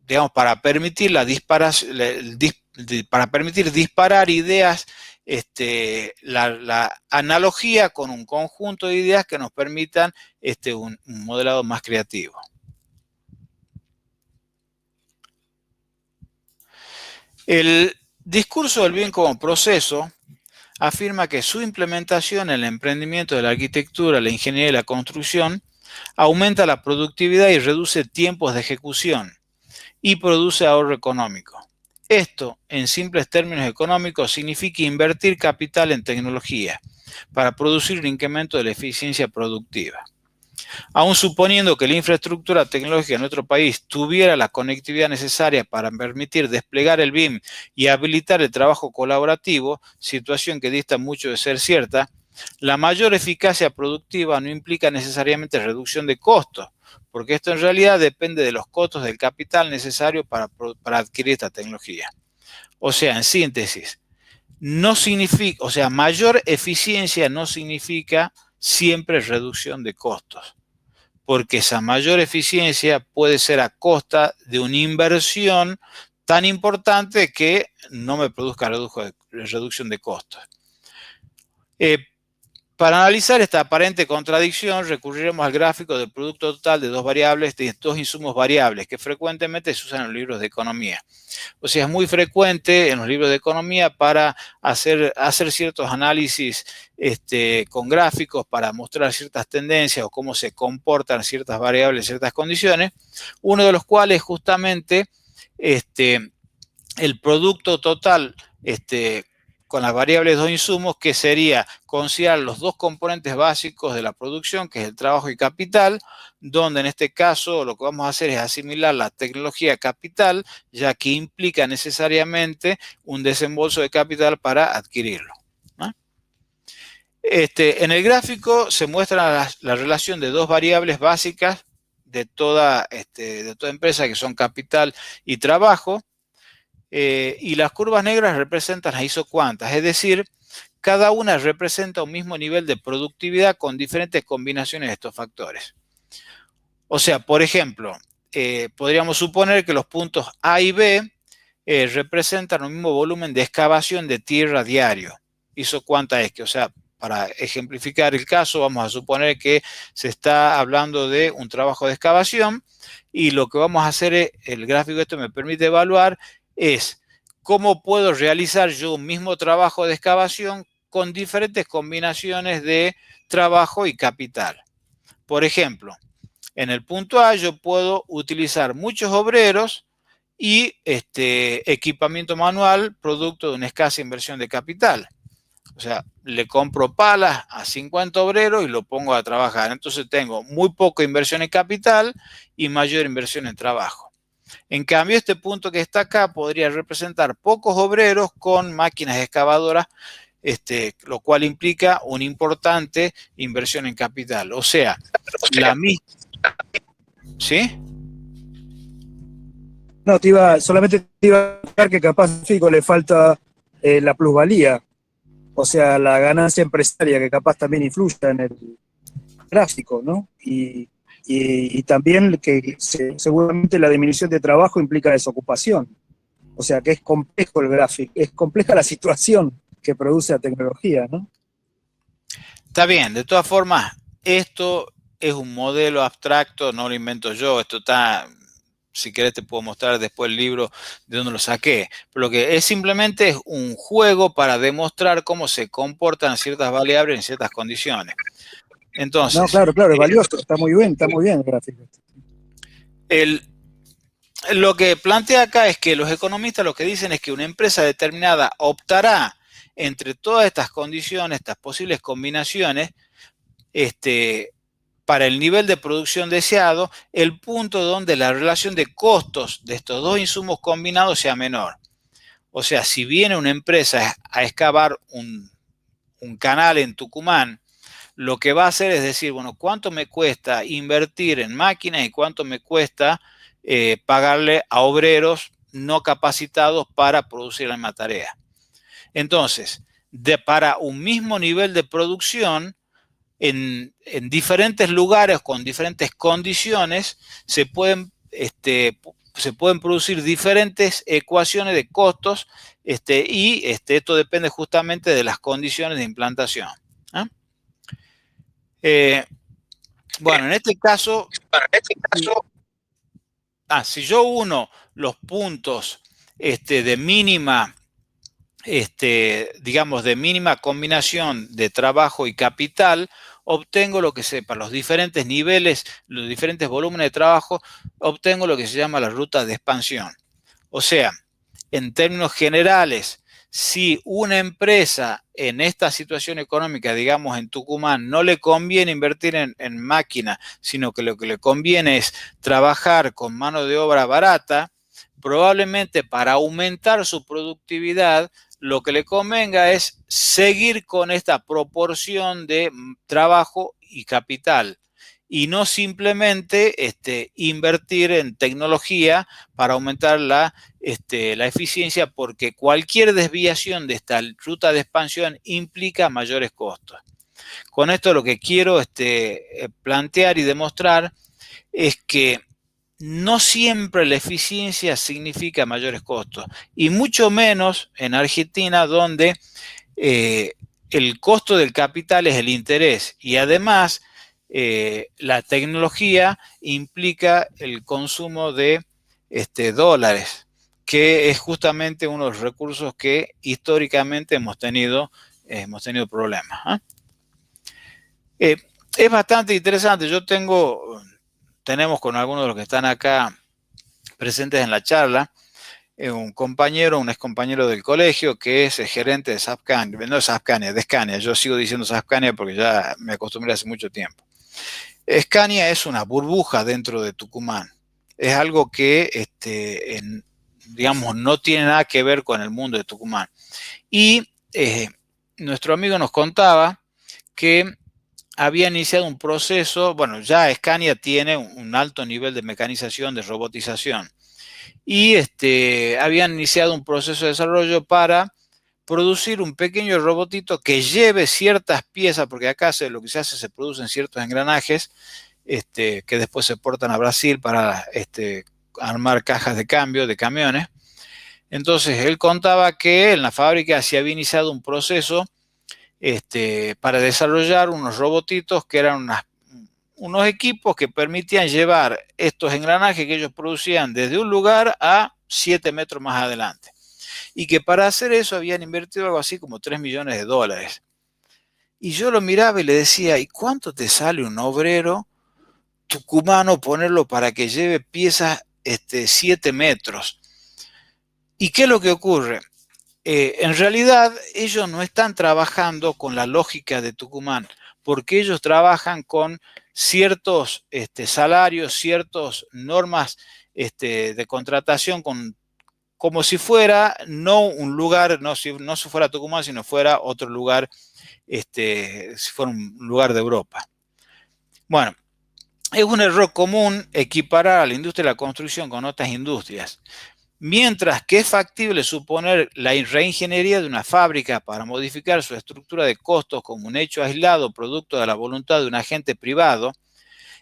digamos, para permitir para permitir disparar ideas, la analogía con un conjunto de ideas que nos permitan un modelado más creativo. El discurso del bien como proceso afirma que su implementación en el emprendimiento de la arquitectura, la ingeniería y la construcción aumenta la productividad y reduce tiempos de ejecución y produce ahorro económico. Esto, en simples términos económicos, significa invertir capital en tecnología para producir un incremento de la eficiencia productiva. Aun suponiendo que la infraestructura tecnológica en nuestro país tuviera la conectividad necesaria para permitir desplegar el BIM y habilitar el trabajo colaborativo, situación que dista mucho de ser cierta, la mayor eficacia productiva no implica necesariamente reducción de costos, porque esto en realidad depende de los costos del capital necesario para adquirir esta tecnología. O sea, en síntesis, mayor eficiencia no significa siempre reducción de costos, porque esa mayor eficiencia puede ser a costa de una inversión tan importante que no me produzca reducción de costos. Para analizar esta aparente contradicción, recurriremos al gráfico del producto total de dos variables, de dos insumos variables, que frecuentemente se usan en los libros de economía. O sea, es muy frecuente en los libros de economía para hacer ciertos análisis con gráficos para mostrar ciertas tendencias o cómo se comportan ciertas variables en ciertas condiciones, uno de los cuales justamente el producto total con las variables de dos insumos, que sería considerar los dos componentes básicos de la producción, que es el trabajo y capital, donde en este caso lo que vamos a hacer es asimilar la tecnología capital, ya que implica necesariamente un desembolso de capital para adquirirlo, ¿no? En el gráfico se muestra la relación de dos variables básicas de toda empresa, que son capital y trabajo. Y las curvas negras representan las isocuantas, es decir, cada una representa un mismo nivel de productividad con diferentes combinaciones de estos factores. O sea, por ejemplo, podríamos suponer que los puntos A y B representan un mismo volumen de excavación de tierra diario. Isocuanta es que, o sea, para ejemplificar el caso, vamos a suponer que se está hablando de un trabajo de excavación y lo que vamos a hacer es, el gráfico esto me permite evaluar, es cómo puedo realizar yo un mismo trabajo de excavación con diferentes combinaciones de trabajo y capital. Por ejemplo, en el punto A yo puedo utilizar muchos obreros y equipamiento manual producto de una escasa inversión de capital. O sea, le compro palas a 50 obreros y lo pongo a trabajar. Entonces tengo muy poca inversión en capital y mayor inversión en trabajo. En cambio, este punto que está acá podría representar pocos obreros con máquinas excavadoras, lo cual implica una importante inversión en capital. O sea, la misma... ¿Sí? No, solamente te iba a decir que capaz al gráfico le falta la plusvalía, o sea, la ganancia empresaria, que capaz también influye en el gráfico, ¿no? Y también que seguramente la disminución de trabajo implica desocupación. O sea que es complejo el gráfico, es compleja la situación que produce la tecnología, ¿no? Está bien, de todas formas, esto es un modelo abstracto, no lo invento yo, esto está, si querés te puedo mostrar después el libro de donde lo saqué, pero lo que es simplemente es un juego para demostrar cómo se comportan ciertas variables en ciertas condiciones. Entonces, no, claro, es valioso, está muy bien el gráfico. Lo que plantea acá es que los economistas lo que dicen es que una empresa determinada optará entre todas estas condiciones, estas posibles combinaciones, para el nivel de producción deseado, el punto donde la relación de costos de estos dos insumos combinados sea menor. O sea, si viene una empresa a excavar un canal en Tucumán, lo que va a hacer es decir, bueno, ¿cuánto me cuesta invertir en máquinas y cuánto me cuesta pagarle a obreros no capacitados para producir la misma tarea? Entonces, para un mismo nivel de producción, en diferentes lugares con diferentes condiciones se pueden producir diferentes ecuaciones de costos y esto depende justamente de las condiciones de implantación. ¿Ah? Bueno, en este caso, si yo uno los puntos de mínima, digamos, de mínima combinación de trabajo y capital, obtengo lo que sepa, los diferentes niveles, los diferentes volúmenes de trabajo, obtengo lo que se llama la ruta de expansión. O sea, en términos generales, si una empresa en esta situación económica, digamos en Tucumán, no le conviene invertir en máquina, sino que lo que le conviene es trabajar con mano de obra barata, probablemente para aumentar su productividad, lo que le convenga es seguir con esta proporción de trabajo y capital y no simplemente invertir en tecnología para aumentar la eficiencia, porque cualquier desviación de esta ruta de expansión implica mayores costos. Con esto lo que quiero plantear y demostrar es que no siempre la eficiencia significa mayores costos, y mucho menos en Argentina, donde el costo del capital es el interés, y además la tecnología implica el consumo de dólares, que es justamente uno de los recursos que históricamente hemos tenido problemas. Es bastante interesante. Tenemos con algunos de los que están acá presentes en la charla, un ex compañero del colegio que es el gerente de Sapcania, no de Sapcania, de Scania. Yo sigo diciendo Sapcania porque ya me acostumbré hace mucho tiempo. Scania es una burbuja dentro de Tucumán. Es algo que, digamos, no tiene nada que ver con el mundo de Tucumán. Y nuestro amigo nos contaba que había iniciado un proceso, bueno, ya Scania tiene un alto nivel de mecanización, de robotización, y habían iniciado un proceso de desarrollo para producir un pequeño robotito que lleve ciertas piezas, porque acá lo que se hace, se producen ciertos engranajes que después se portan a Brasil para armar cajas de cambio de camiones. Entonces él contaba que en la fábrica se había iniciado un proceso para desarrollar unos robotitos que eran unos equipos que permitían llevar estos engranajes que ellos producían desde un lugar a 7 metros más adelante. Y que para hacer eso habían invertido algo así como 3 millones de dólares. Y yo lo miraba y le decía, ¿y cuánto te sale un obrero tucumano ponerlo para que lleve piezas 7 metros? ¿Y qué es lo que ocurre? En realidad ellos no están trabajando con la lógica de Tucumán, porque ellos trabajan con ciertos salarios, ciertas normas de contratación, como si fuera no un lugar, no si fuera Tucumán, sino fuera otro lugar, si fuera un lugar de Europa. Bueno, es un error común equiparar a la industria de la construcción con otras industrias. Mientras que es factible suponer la reingeniería de una fábrica para modificar su estructura de costos como un hecho aislado producto de la voluntad de un agente privado,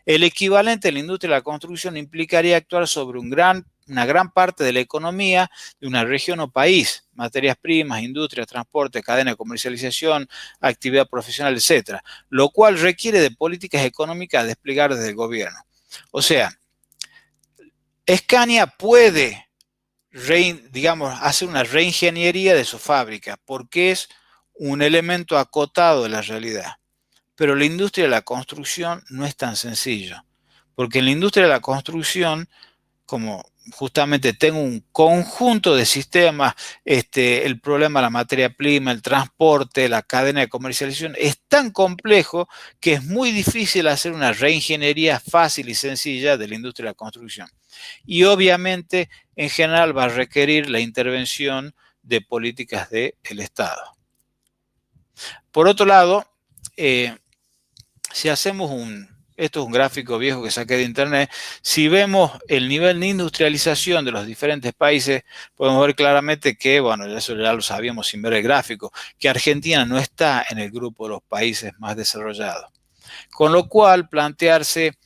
el equivalente en la industria de la construcción implicaría actuar sobre una gran parte de la economía de una región o país, materias primas, industria, transporte, cadena de comercialización, actividad profesional, etc., lo cual requiere de políticas económicas a desplegar desde el gobierno. O sea, Scania puede hacer una reingeniería de su fábrica, porque es un elemento acotado de la realidad. Pero la industria de la construcción no es tan sencillo, porque en la industria de la construcción como justamente tengo un conjunto de sistemas, el problema de la materia prima, el transporte, la cadena de comercialización, es tan complejo que es muy difícil hacer una reingeniería fácil y sencilla de la industria de la construcción. Y obviamente, en general, va a requerir la intervención de políticas del Estado. Por otro lado, si hacemos esto es un gráfico viejo que saqué de internet, si vemos el nivel de industrialización de los diferentes países, podemos ver claramente que, bueno, eso ya lo sabíamos sin ver el gráfico, que Argentina no está en el grupo de los países más desarrollados. Con lo cual, plantearse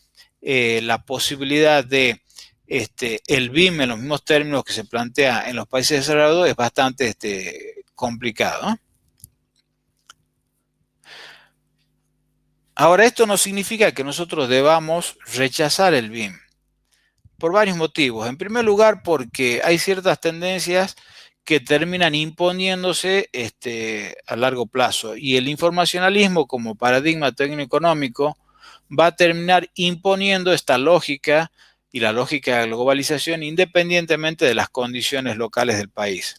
la posibilidad de el BIM en los mismos términos que se plantea en los países desarrollados es bastante complicado, ¿no? Ahora, esto no significa que nosotros debamos rechazar el BIM, por varios motivos. En primer lugar, porque hay ciertas tendencias que terminan imponiéndose a largo plazo, y el informacionalismo como paradigma tecnoeconómico va a terminar imponiendo esta lógica y la lógica de la globalización independientemente de las condiciones locales del país.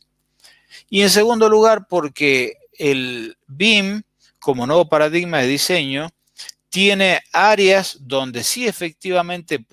Y en segundo lugar, porque el BIM como nuevo paradigma de diseño tiene áreas donde sí efectivamente